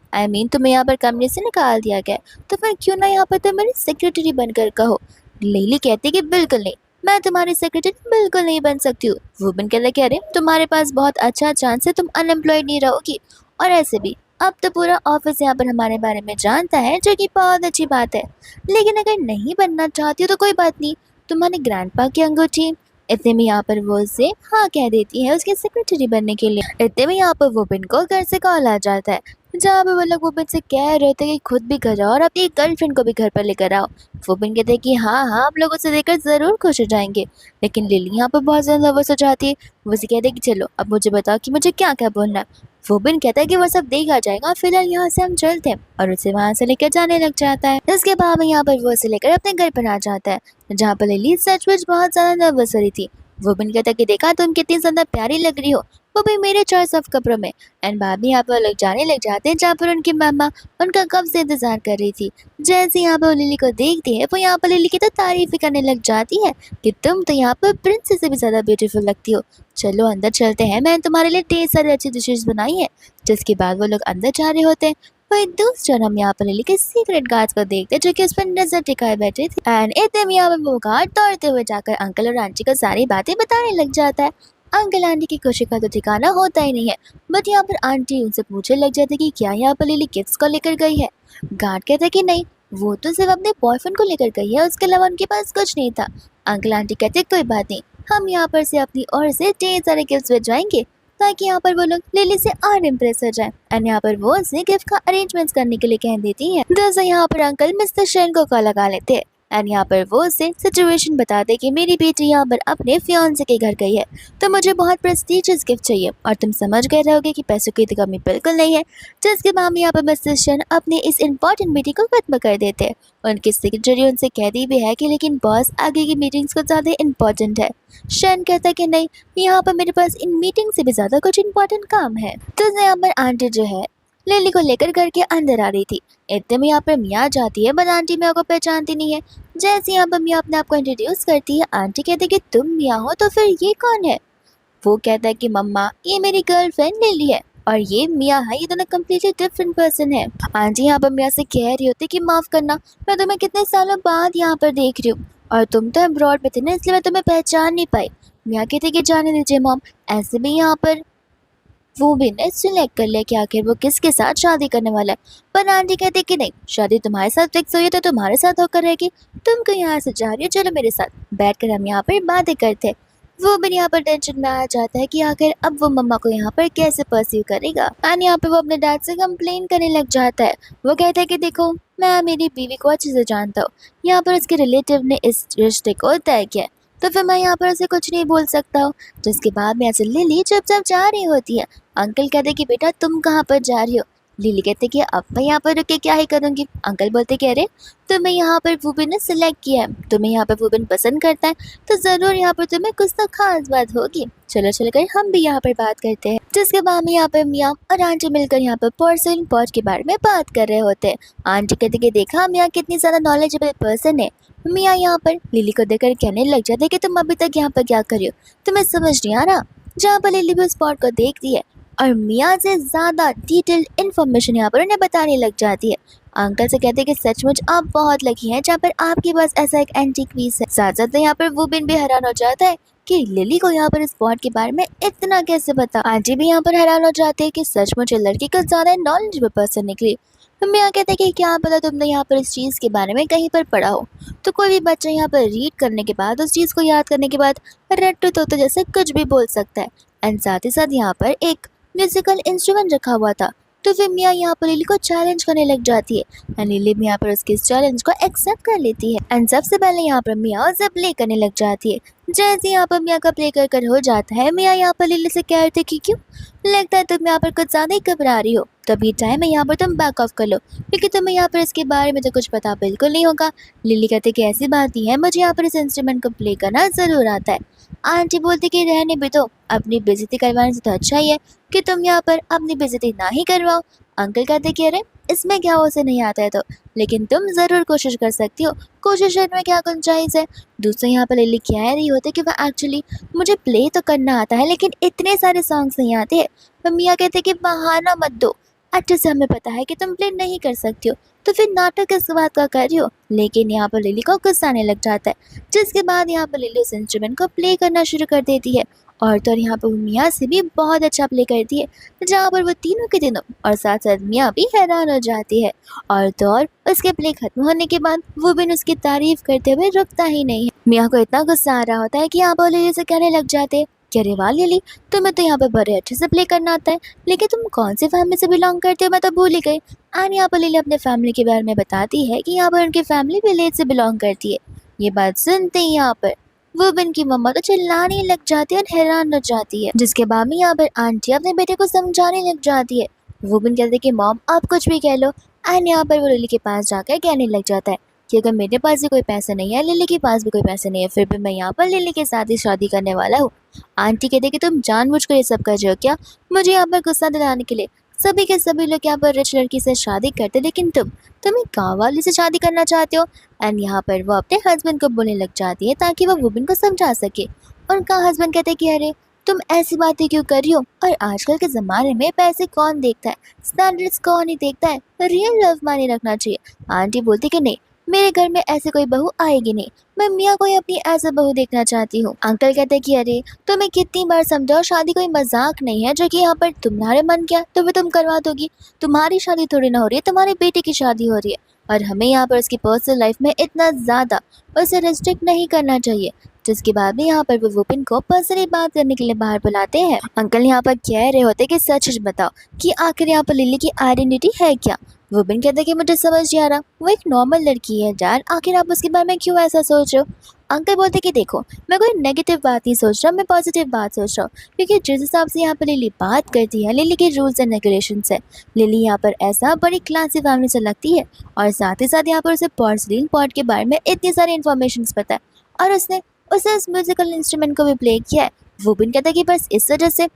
तुम्हें यहाँ पर कंपनी से निकाल दिया गया है। तो फिर क्यों ना यहाँ पर तुम मेरी सेक्रेटरी बनकर कहो। लिली कहती कि बिल्कुल नहीं, मैं तुम्हारी सेक्रेटरी बिल्कुल नहीं बन सकती हूँ। वुमन कहते कह रहे तुम्हारे पास बहुत अच्छा चांस है, तुम अनएम्प्लॉयड नहीं रहोगी। और ऐसे भी अब तो पूरा ऑफिस यहाँ पर हमारे बारे में जानता है, जो कि बहुत अच्छी बात है। लेकिन अगर नहीं बनना चाहती हो तो कोई बात नहीं, तुम्हारे ग्रैंडपा की अंगूठी। इतने में यहाँ पर वो उसे हाँ कह देती है उसके सेक्रेटरी बनने के लिए। इतने में यहाँ पर वुमन को घर से कॉल आ जाता है जहाँ पे वो लोग वुमन से कह रहे थे कि खुद भी घर आओ और अपनी गर्लफ्रेंड को भी घर पर लेकर आओ। वुमन कहते हैं कि हाँ हाँ, आप लोग उसे देखकर ज़रूर खुश हो जाएंगे। लेकिन लिली यहाँ पर बहुत ज़्यादा नर्वस हो जाती है। वो उसे कहते हैं कि चलो अब मुझे बताओ कि मुझे क्या क्या बोलना है। वुमन कहता है कि वो सब देखा जाएगा, फिलहाल यहाँ से हम चलते हैं, और उसे वहाँ से लेकर जाने लग जाता है। इसके बाद यहाँ पर वो उसे लेकर अपने घर पर आ जाता है जहाँ पर लिली सचमुच बहुत ज़्यादा नर्वस हो रही थी। वुमन कहता है कि देखा तुम कितनी ज़्यादा प्यारी लग रही हो, वो भी मेरे चॉइस ऑफ कपड़ों में। एंड बाद में यहाँ पर लोग जाने लग जाते हैं जहाँ पर उनकी मम्मा उनका कब से इंतजार कर रही थी। जैसे यहाँ पर लिली को देखती है वो यहाँ पर लिली की तो तारीफ ही करने लग जाती है कि तुम तो यहाँ पर प्रिंसेस से भी ज़्यादा ब्यूटीफुल लगती हो। चलो अंदर चलते हैं, मैंने तुम्हारे लिए ढेर सारी अच्छी डिशेज बनाई है। जिसके बाद वो लोग अंदर जा रहे होते हैं। वही दूसरा हम यहाँ पर लिली के सीक्रेट गार्ड्स को देखते हैं जो कि उस पर नजर टिकाए बैठे थे। एंड इतने में यहाँ पर वो गार्ड दौड़ते हुए जाकर अंकल और आंटी को सारी बातें बताने लग जाता है। अंकल आंटी की खुशी का तो ठिकाना होता ही नहीं है। बट यहाँ पर आंटी उनसे पूछने लग जाती कि क्या यहाँ पर लिली गिफ्ट्स को लेकर गई है। गार्ड कहते कि नहीं, वो तो सिर्फ अपने बॉयफ्रेंड को लेकर गई है, उसके अलावा उनके पास कुछ नहीं था। अंकल आंटी कहते कोई बात नहीं, हम यहाँ पर से अपनी ओर से ढेर सारे गिफ्ट भिजवाएंगे ताकि यहाँ पर वो लोग लिली से और इम्प्रेस हो जाए। एंड यहाँ पर वो उसे गिफ्ट का अरेंजमेंट्स करने के लिए कह देती है। दोस्तों यहाँ पर अंकल मिस्टर शेन को कॉल लगा लेते हैं। एंड यहाँ पर वो उसे सिचुएशन बताते कि मेरी बेटी यहाँ पर अपने फियांसे के घर गई है, तो मुझे बहुत प्रेस्टीजियस गिफ्ट चाहिए और तुम समझ गए रहोगे कि पैसों की तो कमी बिल्कुल नहीं है। जिसके बाद में यहाँ पर मिस्टर शन अपने इस इम्पोर्टेंट मीटिंग को खत्म कर देते हैं। उनकी सेक्रेटरी उनसे कहती भी है कि लेकिन बॉस आगे की मीटिंग्स को ज़्यादा इम्पोर्टेंट है। शन कहता है कि नहीं, यहाँ पर मेरे पास इन मीटिंग से भी ज़्यादा कुछ इम्पोर्टेंट काम है। तो यहाँ पर आंटी जो है लिली को लेकर घर के अंदर आ रही थी। इतने में यहाँ पर मिया जाती है, बट आंटी मिया को पहचानती नहीं है। जैसे यहाँ पर मिया अपने आप को इंट्रोड्यूस करती है, आंटी कहती है कि तुम मिया हो तो फिर ये कौन है। वो कहता है कि मम्मा ये मेरी गर्लफ्रेंड लिली है और ये मिया है, ये दोनों कम्प्लीटली डिफरेंट पर्सन है। आंटी यहाँ पर मिया से कह रही होती कि माफ़ करना, मैं तुम्हें कितने सालों बाद यहाँ पर देख रही हूँ और तुम तो अब्रॉड में थे ना, इसलिए मैं तुम्हें पहचान नहीं पाई। मिया कहती कि जाने दीजिए मॉम, ऐसे भी यहाँ पर वो भी ने सिलेक्ट कर लिया कि आखिर वो किसके साथ शादी करने वाला है। पर आंटी कहती कि नहीं, शादी तुम्हारे साथ फिक्स हुई है तो तुम्हारे साथ होकर रहेगी, तुम क्यों यहाँ से जा रही हो, चलो मेरे साथ बैठकर हम यहाँ पर बातें करते हैं। वो भी यहाँ पर टेंशन में आ जाता है कि आखिर अब वो मम्मा को यहाँ पर कैसे परसीव करेगा। एंड यहाँ पे वो अपने डैड से कंप्लेन करने लग जाता है। वो कहता है कि देखो मैं मेरी बीवी को अच्छे से जानता हूँ, यहाँ पर उसके रिलेटिव ने इस रिश्ते को तय किया, तो फिर मैं यहाँ पर उसे कुछ नहीं बोल सकता हूँ। जिसके बाद में ऐसे लिली चुपचाप जा रही होती है। अंकल कहते कि बेटा तुम कहाँ पर जा रही हो। लिली कहते कि अब मैं यहाँ पर रुक के क्या ही करूँगी। अंकल बोलते कह रहे तुम्हें यहाँ पर वुबिन ने सिलेक्ट किया है, तुम्हें यहाँ पर वुबिन पसंद करता है, तो ज़रूर यहाँ पर तुम्हें कुछ तो खास बात होगी। चलो चल कर हम भी यहाँ पर बात करते हैं। जिसके बाद में यहाँ पर मियाँ और आंटी मिलकर यहाँ पर पोर्सिन पॉट के बारे में बात कर रहे होते हैं। आंटी कहते कि देखा मियाँ कितनी ज़्यादा नॉलेजेबल पर्सन है। मियाँ यहाँ पर लिली को देखकर कहने लग जाते कि तुम अभी तक यहाँ पर क्या कर रही हो, तुम्हें समझ नहीं आ रहा। जहाँ पर लिली भी स्पॉट को देखती है और मियाँ से ज़्यादा डिटेल्ड इन्फॉर्मेशन यहाँ पर उन्हें बताने लग जाती है। अंकल से कहते हैं कि सचमुच आप बहुत लकी हैं जहाँ पर आपके पास ऐसा एक एंटीक पीस है। साथ साथ यहाँ पर वो भी हैरान हो जाता है कि लिली को यहाँ पर स्पॉट के बारे में इतना कैसे पता। आंटी भी यहाँ पर हैरान हो जाती है कि सचमुच लड़की को ज़्यादा नॉलेजेबल पर्सन निकली। मियाँ कहते हैं कि क्या पता तुमने यहाँ पर इस चीज़ के बारे में कहीं पर पढ़ा हो। तो कोई भी बच्चा यहाँ पर रीड करने के बाद उस चीज़ को याद करने के बाद रट्टू तोते जैसे कुछ भी बोल सकता है। एंड साथ ही साथ यहाँ पर एक म्यूजिकल इंस्ट्रूमेंट रखा हुआ था। तो फिर मियाँ यहाँ पर लिली को चैलेंज करने लग जाती है एंड लिली भी यहाँ पर उसके इस चैलेंज को एक्सेप्ट कर लेती है। एंड सबसे पहले यहाँ पर मियाँ उसे प्ले करने लग जाती है। जैसे यहाँ पर मियाँ का प्ले कर हो जाता है, मियाँ यहाँ पर लिली से कह रही थी कि क्यों लगता है तुम यहाँ पर कुछ ज़्यादा ही घबरा रही हो, तभी टाइम है यहाँ पर तुम बैक ऑफ कर लो क्योंकि तुम्हें यहाँ पर इसके बारे में तो कुछ पता बिल्कुल नहीं होगा। लिली कहते कि ऐसी बात नहीं है, मुझे यहाँ पर इस इंस्ट्रूमेंट को प्ले करना ज़रूर आता है। आंटी बोलती कि रहने भी दो, अपनी बेइज्जती करवाने से तो अच्छा ही है कि तुम यहाँ पर अपनी बेइज्जती ना ही करवाओ। अंकल कहते कि अरे इसमें क्या हो, उसे नहीं आता है तो, लेकिन तुम ज़रूर कोशिश कर सकती हो, कोशिश में क्या गुंजाइश है। दूसरे यहाँ पर लिली कह रही होती कि वह एक्चुअली मुझे प्ले तो करना आता है लेकिन इतने सारे सॉन्ग्स नहीं आते हैं। तो मियाँ कहते कि बहाना मत दो, अच्छे से हमें पता है कि तुम प्ले नहीं कर सकती हो, तो फिर नाटक किस बात का कर रही हो। लेकिन यहाँ पर लिली को गुस्सा आने लग जाता है, जिसके बाद यहाँ पर लिली उस इंस्ट्रूमेंट को प्ले करना शुरू कर देती है। और तो और यहाँ पर वो मियाँ से भी बहुत अच्छा प्ले करती है, जहाँ पर वो तीनों के तीनों और साथ साथ मियाँ भी हैरान हो जाती है। और तो और उसके प्ले खत्म होने के बाद वो बिन उसकी तारीफ करते हुए रुकता ही नहीं है। मियाँ को इतना गुस्सा आ रहा होता है कि यहाँ पर लिली से कहने लग जाते हैं कि अरे वाह लिली, तुम्हें तो यहाँ पर बड़े अच्छे से प्ले करना आता है, लेकिन तुम कौन सी फैमिली से बिलोंग करते हो मैं तो भूल ही गई। एंड यहाँ पर लिली अपने फैमिली के बारे में बताती है कि यहाँ पर उनकी फैमिली विलेज से बिलोंग करती है। ये बात सुनते ही यहाँ पर वुबन की मम्मा तो चिल्लाने लग जाती है और हैरान हो जाती है, जिसके बाद में यहाँ पर आंटी अपने बेटे को समझाने लग जाती है। वुबन कहते कि मॉम आप कुछ भी कह लो। एंड यहाँ पर वो लिली के पास जाकर कहने लग जाता है कि अगर मेरे पास भी कोई पैसे नहीं है, लिली के पास भी कोई पैसे नहीं है, फिर भी मैं यहाँ पर लिली के साथ ही शादी करने वाला हूँ। आंटी कहते कि तुम जानबूझकर ये सब कर रहे हो क्या, मुझे यहाँ पर गुस्सा दिलाने के लिए। सभी के सभी लोग यहाँ पर रिच लड़की से शादी करते, लेकिन तुम एक गाँव वाली से शादी करना चाहते हो। एंड यहाँ पर वो अपने हस्बैंड को बोलने लग जाती है ताकि वो वुमन को समझा सके। उनका हस्बैंड कहते कि अरे तुम ऐसी बातें क्यों कर रही हो, और आजकल के ज़माने में पैसे कौन देखता है, स्टैंडर्ड्स कौन ही देखता है, रियल लव माने रखना चाहिए। आंटी बोलती कि नहीं, मेरे घर में ऐसे कोई बहू आएगी नहीं, मैं मियाँ को ही अपनी ऐसा बहू देखना चाहती हूँ। अंकल कहते कि अरे तुम्हें कितनी बार समझाओ, शादी कोई मजाक नहीं है जो कि यहाँ पर तुम्हारे मन क्या तो भी तुम करवा दोगी। तुम्हारी शादी थोड़ी ना हो रही है, तुम्हारे बेटे की शादी हो रही है, और हमें यहाँ पर उसकी पर्सनल लाइफ में इतना ज़्यादा उसे रिस्ट्रिक्ट नहीं करना चाहिए। जिसके बाद में यहाँ पर वो वुपिन को पर्सनली बात करने के लिए बाहर बुलाते हैं। अंकल यहाँ पर कह रहे होते कि सच सच बताओ कि आखिर यहाँ पर लिली की आइडेंटिटी है क्या। वुपिन कहते कि मुझे समझ नहीं आ रहा, वो एक नॉर्मल लड़की है डैड, आखिर आप उसके बारे में क्यों ऐसा सोच रहे हो। अंकल बोलते कि देखो मैं कोई नेगेटिव बात नहीं सोच रहा, मैं पॉजिटिव बात सोच रहा हूँ, क्योंकि जिस हिसाब से यहाँ पर लिली बात करती है, लिली के रूल्स एंड रेगुलेशंस है, लिली यहाँ पर ऐसा बड़ी क्लासी फैमिली से लगती है, और साथ ही साथ यहाँ पर उसे पोर्सिलीन पॉट के बारे में इतनी सारी इन्फॉर्मेशन पता है, और उसने उस म्यूजिकल इंस्ट्रूमेंट को भी प्ले किया है। वुपिन कहता है कि बस इस वजह से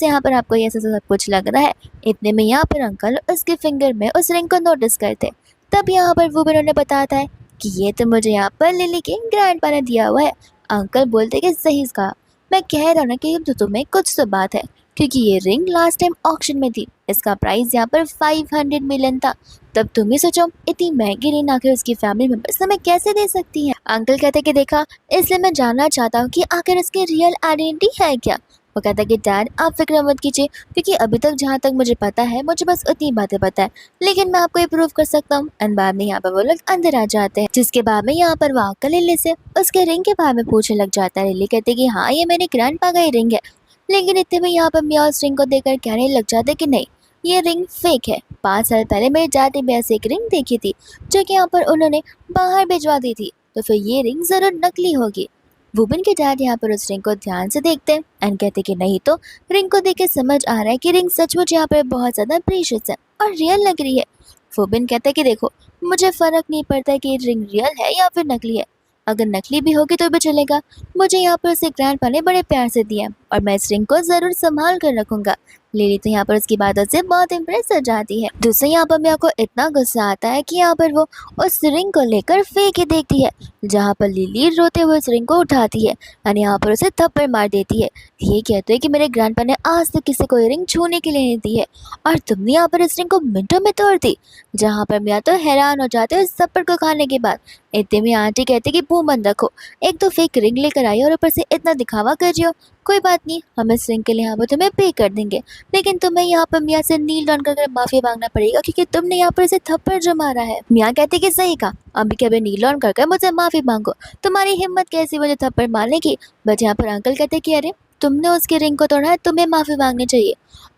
यहाँ पर आपको ये सब कुछ लग रहा है। इतने में यहाँ पर अंकल उसके फिंगर में उस रिंग को नोटिस करते, तब यहाँ पर वुपिन उन्हें बताता है कि ये तो मुझे यहाँ पर लिली के ग्रैंडपा ने दिया हुआ है। अंकल बोलते कि सही कहा, मैं कह रहा हूँ ना कि तो तुम्हें कुछ तो बात है, क्योंकि ये रिंग लास्ट टाइम ऑक्शन में थी, इसका प्राइस यहाँ पर 500 मिलियन था। तब तुम ही सोचो, इतनी महंगी रिंग आखिर उसकी फैमिली मेंबर्स हमें कैसे दे सकती हैं। अंकल कहते कि देखा, इसलिए मैं जानना चाहता हूँ कि आखिर उसकी रियल आइडेंटिटी है क्या। वो कहता है कि डैड आप फिक्र मत कीजिए, क्योंकि अभी तक जहाँ तक मुझे पता है, मुझे बस उतनी बातें पता है, लेकिन मैं आपको ये प्रूव कर सकता हूँ। एंड बाद में यहाँ पर वो लोग अंदर आ जाते हैं, जिसके बाद में यहाँ पर वो आकर लिली से उसके रिंग के बारे में पूछने लग जाता है। लिली कहते कि हाँ ये मेरे ग्रैंडपा का ही रिंग है, लेकिन इतने में यहाँ पर मियाँ उस रिंग को देखकर कहने लग जाते कि नहीं, ये रिंग फेक है। 5 साल पहले मेरे डैड ने भी ऐसी एक रिंग देखी थी जो कि यहाँ पर उन्होंने बाहर भिजवा दी थी, तो फिर ये रिंग जरूर नकली होगी। वुमन के डैड यहाँ पर उस रिंग को ध्यान से देखते हैं एंड कहते कि नहीं, तो रिंग को देख के समझ आ रहा है कि रिंग सचमुच यहाँ पर बहुत ज़्यादा प्रीशियस है और रियल लग रही है। वुमन कहता है कि देखो, मुझे फ़र्क नहीं पड़ता कि ये रिंग रियल है या फिर नकली है, अगर नकली भी होगी तो भी चलेगा, मुझे यहाँ पर उसे ग्रैंडपा ने बड़े प्यार से दिया और मैं इस रिंग को ज़रूर संभाल कर रखूँगा। लिली तो यहाँ पर उसकी बातों से बहुत इम्प्रेस हो जाती है। दूसरे यहाँ पर मिया को इतना गुस्सा आता है कि यहाँ पर वो उस रिंग को लेकर फेंक ही देखती है, जहाँ पर लिली रोते हुए उस रिंग को उठाती है और यहाँ पर उसे थप्पड़ मार देती है। ये कहते हैं कि मेरे ग्रैंडपा ने आज तक किसी को ये रिंग छूने के लिए नहीं दी है, और तुमने यहाँ पर इस रिंग को मिनटों में तोड़ दी। जहाँ पर मिया तो हैरान हो जाते हैं उस थप्पड़ को खाने के बाद। इतने में आंटी कहती कि मुंह बंद रखो, एक तो फेक रिंग लेकर आई और ऊपर से इतना दिखावा कर रही हो। कोई बात नहीं, हम इस रिंग के लिए यहाँ पर तुम्हें पे कर देंगे, लेकिन तुम्हें यहाँ पर मियाँ से नील डाउन कर माफी मांगना पड़ेगा, क्योंकि तुमने यहाँ पर इसे थप्पड़ जो मारा है। मियाँ कहते कि सही कहा, अभी के अभी नील डाउन कर मुझसे माफी मांगो, तुम्हारी हिम्मत कैसी मुझे थप्पड़ मारने की। बट यहाँ पर अंकल कहते कि अरे तुमने उसकी रिंग को तोड़ा है, तुम्हें माफी मांगनी चाहिए।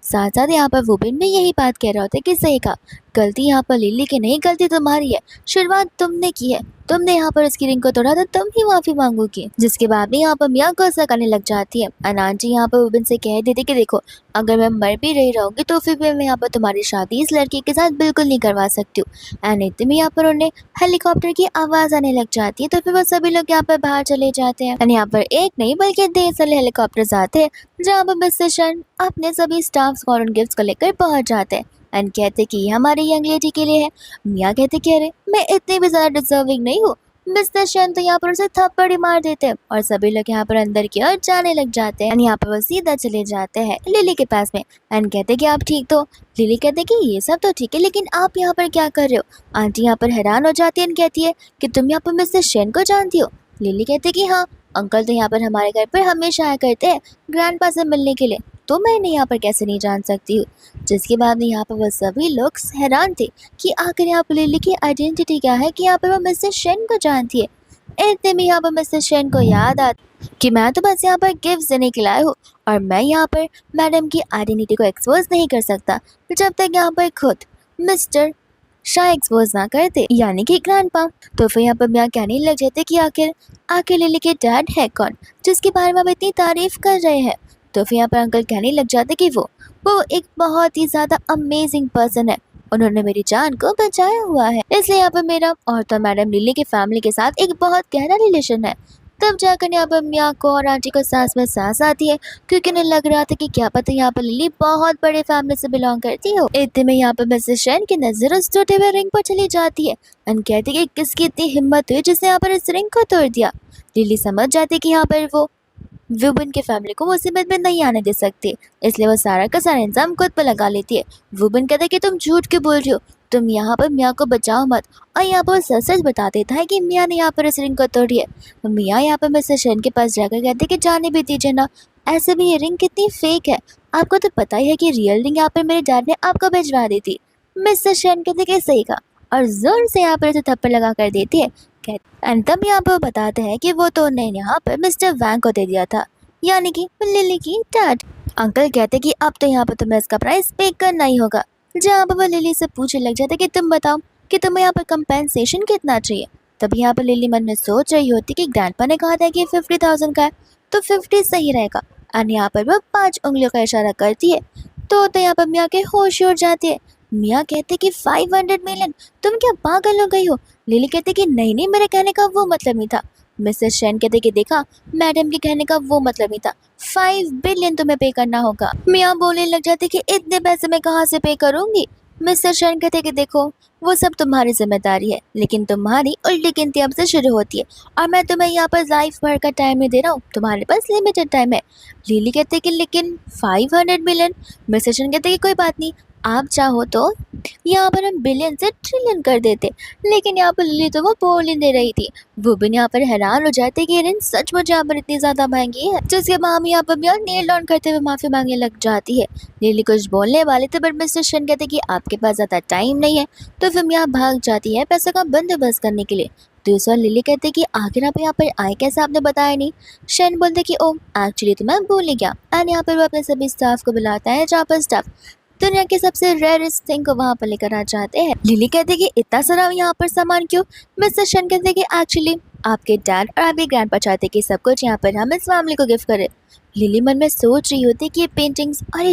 साथ साथ यहाँ पर वुबिन भी यही बात कह रहा होता है कि सही कहा, गलती यहाँ पर लिली की नहीं, गलती तुम्हारी है, शुरुआत तुमने की है, तुमने यहाँ पर उसकी रिंग को तोड़ा तो तुम ही माफी मांगोगी। जिसके बाद में यहाँ पर मियाँ गुस्सा करने लग जाती है। अनांची यहाँ पर वुबिन से कह देती कि देखो, अगर मैं मर भी रही रहूंगी तो फिर भी मैं यहाँ पर तुम्हारी शादी इस लड़की के साथ बिल्कुल नहीं करवा सकती हूँ। एंड इतने में यहाँ पर उन्हें हेलीकॉप्टर की आवाज आने लग जाती है, तो फिर वो सभी लोग यहाँ पर बाहर चले जाते हैं। एंड यहाँ पर एक नहीं बल्कि ढेर सारे हेलीकॉप्टर आते हैं, जहाँ पर मिस्टर शन अपने सभी स्टाफ्स को और उन गिफ्ट्स को लेकर पहुंच जाते हैं। एंड कहते कि ये हमारी यंग लेडी के लिए है। मियाँ कहते कि अरे मैं इतनी भी ज्यादा डिजर्विंग नहीं हूँ। मिस्टर शन तो यहाँ पर उसे थप्पड़ ही मार देते हैं और सभी लोग यहाँ पर अंदर की ओर जाने लग जाते हैं। एंड यहाँ पर वो सीधा चले जाते हैं लिली के पास में। एंड कहते कि आप ठीक तो? लिली कहते कि ये सब तो ठीक है, लेकिन आप यहाँ पर क्या कर रहे हो? आंटी यहाँ पर हैरान हो जाती है और कहती है कि तुम यहाँ पर मिस्टर शन को जानती हो? लिली कहते कि हाँ, अंकल तो यहाँ पर हमारे घर पर हमेशा आया करते हैं ग्रैंडपा से मिलने के लिए, तो मैं यहाँ पर कैसे नहीं जान सकती हूँ। जिसके बाद में यहाँ पर वो सभी लोग हैरान थे कि आखिर यहाँ पर लिली की आइडेंटिटी क्या है कि यहाँ पर वो मिस्टर शेन को जानती है। इतने में यहाँ पर मिस्टर शेन को याद आता कि मैं तो बस यहाँ पर गिफ्ट देने के लिए आया हूँ और मैं यहाँ पर मैडम की आइडेंटिटी को एक्सपोज नहीं कर सकता जब तक यहाँ पर खुद मिस्टर शाह एक्सपोज ना करते, यानी कि ग्रैंडपा। तो फिर यहाँ पर मैं कहने लग जाते कि आखिर आखिर लिली के डैड है कौन जिसके बारे में आप इतनी तारीफ कर रहे हैं। तो फिर यहाँ पर अंकल कहने लग जाते कि वो एक बहुत ही ज़्यादा अमेजिंग पर्सन है, उन्होंने मेरी जान को बचाया हुआ है, इसलिए यहाँ पर मेरा और तो मैडम लिली की फैमिली के साथ एक बहुत गहरा रिलेशन है। तब जाकर यहाँ पर मियाँ को और आंटी को सांस में सांस आती है, क्योंकि उन्हें लग रहा था कि क्या पता यहाँ पर लिली बहुत बड़े फैमिली से बिलोंग करती हो। इतने में यहाँ पर मिस्टर शैन की नजर उस टूटे हुए रिंग पर चली जाती है और कहती है कि किसकी इतनी हिम्मत हुई जिसने यहाँ पर इस रिंग को तोड़ दिया। लिली समझ जाती कि यहाँ पर वो वुबिन के फैमिली को मुसीबत में नहीं आने दे सकती, इसलिए वो सारा का सारा इंतजाम खुद पर लगा लेती है। वुबिन कहता है कि तुम झूठ क्यों बोल रही हो, तुम यहाँ पर मियाँ को बचाओ मत। और यहाँ पर सच सच बता देता है कि मियाँ ने यहाँ पर इस रिंग को तोड़ी है। मियाँ यहाँ पर मिस्टर शेन के पास जाकर कहते कि जाने भी दीजिए ना, ऐसे भी ये रिंग कितनी फेक है, आपको तो पता ही है कि रियल रिंग यहाँ पर मेरे डैड ने आपको भिजवा दी थी। मिस्टर शेन कहते कि सही कहा और जोर से यहाँ पर इसे थप्पड़ लगा कर देती है। एंड तब यहाँ पर बताते हैं कि वो तो उन्हें यहाँ पर मिस्टर वैंग को दे दिया था, यानी कि लिली की डैड। अंकल कहते कि अब तो यहाँ पर तुम्हें इसका प्राइस पे करना ही होगा। जहाँ पर वो लिली से पूछने लग जाते कि तुम बताओ कि तुम्हें यहाँ पर कंपेंसेशन कितना चाहिए। तब यहाँ पर लिली मन में सोच रही होती कि ग्रैंडपा ने कहा था कि 50,000 का है तो 50 सही रहेगा। और यहाँ पर वो 5 उंगलियों का इशारा करती है तो यहाँ पर मियाँ के होश उड़ जाते हैं। मियाँ कहते कि 500 मिलियन, तुम क्या पागल हो गई हो? लिली कहते कि नहीं नहीं, मेरे कहने का वो मतलब नहीं था। मिसेस शेन कहते कि देखा, मैडम के कहने का वो मतलब नहीं था, 5 बिलियन तुम्हें पे करना होगा। मियाँ बोलने लग जाते कि इतने पैसे मैं कहाँ से पे करूंगी। मिस्टर शेन कहते कि देखो, वो सब तुम्हारी जिम्मेदारी है, लेकिन तुम्हारी उल्टी गिनती अब से शुरू होती है और मैं तुम्हें यहाँ पर लाइफ भर का टाइम नहीं दे रहा हूँ, तुम्हारे पास लिमिटेड टाइम है। लिली कहते कि लेकिन 500 मिलियन। मिस्टर शेन कहते कि कोई बात नहीं, आप चाहो तो यहाँ पर हम बिलियन से ट्रिलियन कर देते, लेकिन यहाँ पर लिली तो वो बोल ही दे रही थी। वो भी यहाँ पर हैरान हो जाते कि ये सचमुच यहाँ पर इतनी ज्यादा महंगी है। जिसके बाद यहाँ पर भी नेल डाउन करते हुए माफी मांगने लग जाती है। लिली कुछ बोलने वाले थे पर मिस्टर शन कहते कि आपके पास ज्यादा टाइम नहीं है, तो फिर यहाँ भाग जाती है पैसों का बंदोबस्त करने के लिए। दूसरा लिली कहते कि आखिर आप यहाँ पर आए कैसे, आपने बताया नहीं। शन बोलते कि ओ एक्चुअली तो मैं भूल ही गया। एंड यहाँ पर वो अपने सभी स्टाफ को बुलाता है, जहाँ पर स्टाफ दुनिया के सबसे रेयरेस्ट थिंग को वहाँ पर लेकर आ जाते हैं। लिली कहते कि इतना सारा यहाँ पर सामान क्यों। मिस्टर शन कहते कि एक्चुअली आपके डैड और आपके ग्रैंडपा चाहते कि सब कुछ यहाँ पर हम इस फैमिली को गिफ्ट करें। लिली मन में सोच रही होती कि ये पेंटिंग्स और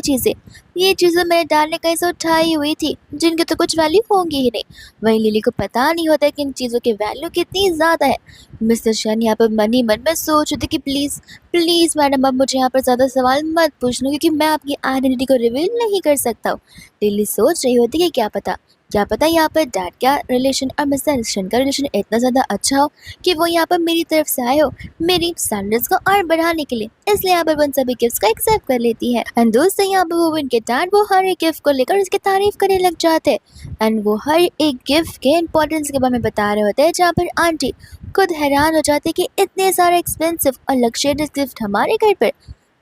ये चीज़ें मेरे डैड ने कहीं से उठाई हुई थी, जिनकी तो कुछ वैल्यू होंगी ही नहीं। वहीं लिली को पता नहीं होता कि इन चीज़ों की वैल्यू कितनी ज़्यादा है। मिस्टर शन यहाँ पर मन ही मन में सोच रही थी कि प्लीज़ प्लीज़ मैडम, अब मुझे यहाँ पर ज़्यादा सवाल मत पूछना, क्योंकि मैं आपकी आइडेंटिटी को रिवील नहीं कर सकता हूँ। लिली सोच रही होती कि क्या पता यहाँ पर डैड का रिलेशन और मिस्टर शन का रिलेशन इतना ज़्यादा अच्छा हो कि वो यहाँ पर मेरी तरफ से आए हो मेरी स्टैंडर्ड्स को और बढ़ाने के लिए, इसलिए यहाँ पर उन सभी गिफ्ट्स को एक्सेप्ट कर लेती है। एंड दोस्तों, यहाँ पर वो उनके डैड वो हर एक गिफ्ट को लेकर उसकी तारीफ करने लग जाते हैं एंड वो हर एक गिफ्ट के इंपॉर्टेंस के बारे में बता रहे होते हैं, जहाँ पर आंटी खुद हैरान हो जाती है कि इतने सारे एक्सपेंसिव और लग्जरियस गिफ्ट हमारे घर पर।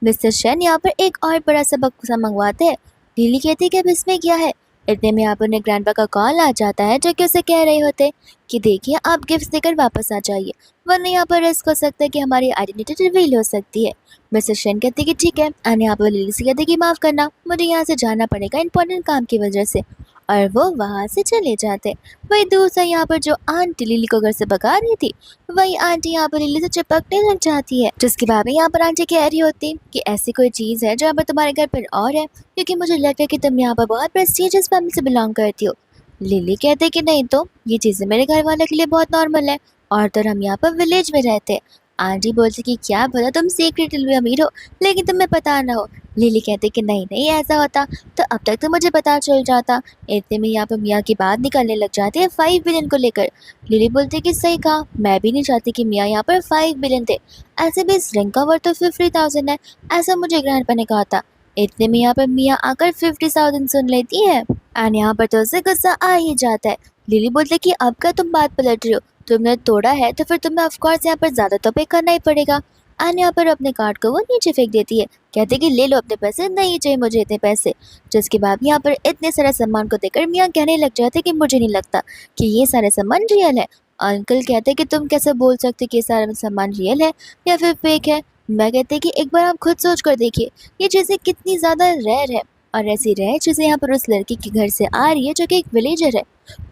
मिस्टर शन यहाँ पर एक और बड़ा सबक मंगवाते हैं। लिली कहती है कि अब इसमें क्या है। इतने में यहाँ पर उन्हें ग्रैंडपा का कॉल आ जाता है, जो कि उसे कह रहे होते कि देखिए, आप गिफ्ट देकर वापस आ जाइए, वरना यहाँ पर रिस्क हो सकता है कि हमारी आइडेंटिटी रिवील हो सकती है। मिस्टर शेन कहते कि ठीक है। एंड यहाँ पर लिली से कहते कि माफ़ करना, मुझे यहाँ से जाना पड़ेगा इंपॉर्टेंट काम की वजह से। और वो वहाँ से चले जाते। वही दूसरा यहाँ पर जो आंटी लिली को घर से भगा रही थी, वही आंटी यहाँ पर लिली से चिपकने लग जाती है। जिसके बाद में यहाँ पर आंटी कह रही होती कि ऐसी कोई चीज़ है जहाँ पर तुम्हारे घर पर और है, क्योंकि मुझे लगता है कि तुम यहाँ पर बहुत प्रेस्टीजियस फैमिली से बिलोंग करती हो। लिली कहते कि नहीं तो ये चीज़ें मेरे घर वाले के लिए बहुत नॉर्मल है, और तो हम यहाँ पर विलेज में रहते हैं। आंटी बोलती कि क्या पता तुम सीक्रेटली भी अमीर हो लेकिन तुम्हें पता ना हो। लिली कहते कि नहीं नहीं ऐसा होता तो अब तक तो मुझे पता चल जाता। इतने में यहाँ पर मियाँ की बात निकलने लग जाती है 5 बिलियन को लेकर। लिली बोलती कि सही कहा, मैं भी नहीं चाहती कि मियाँ यहाँ पर 5 बिलियन थे। ऐसे भी इस रिंग का वर्थ तो 50,000 है, ऐसा मुझे ग्रैंडपा ने कहा था। इतने में यहाँ पर मियाँ आकर 50,000 सुन लेती है एंड यहाँ पर तो उसे गुस्सा आ ही जाता है। लिली बोलती कि अब का तुम बात पलट रही हो, तुमने तोड़ा है तो फिर तुम्हें ऑफ कोर्स यहाँ पर ज़्यादा तो पे करना ही पड़ेगा। एंड यहाँ पर अपने कार्ड को वो नीचे फेंक देती है, कहते कि ले लो अपने पैसे, नहीं चाहिए मुझे इतने पैसे। जिसके बाद यहाँ पर इतने सारे सामान को देखकर मियाँ कहने लग जाते कि मुझे नहीं लगता कि ये सारे सामान रियल है। अंकल कहते कि तुम कैसे बोल सकते कि ये सारा सामान रियल है या फिर फेक है। मैं कहते कि एक बार आप खुद सोच कर देखिए ये चीज़ें कितनी ज़्यादा रेयर है, और ऐसी रेयर चीज़ें यहाँ पर उस लड़की के घर से आ रही है जो कि एक विलेजर है।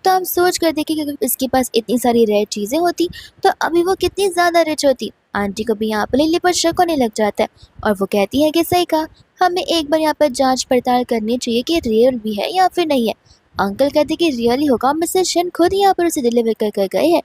तो आप सोच कर देखिए कि अगर इसके पास इतनी सारी रेयर चीज़ें होती तो अभी वो कितनी ज़्यादा रिच होती। आंटी को भी यहाँ पर लिली पर शक होने लग जाता है और वो कहती है कि सही कहा, हमें एक बार यहाँ पर जांच पड़ताल करनी चाहिए कि रियल भी है या फिर नहीं है। अंकल कहते कि रियल ही होगा, मिस्टर शेन खुद यहाँ पर उसे डिलीवर कर कर गए हैं।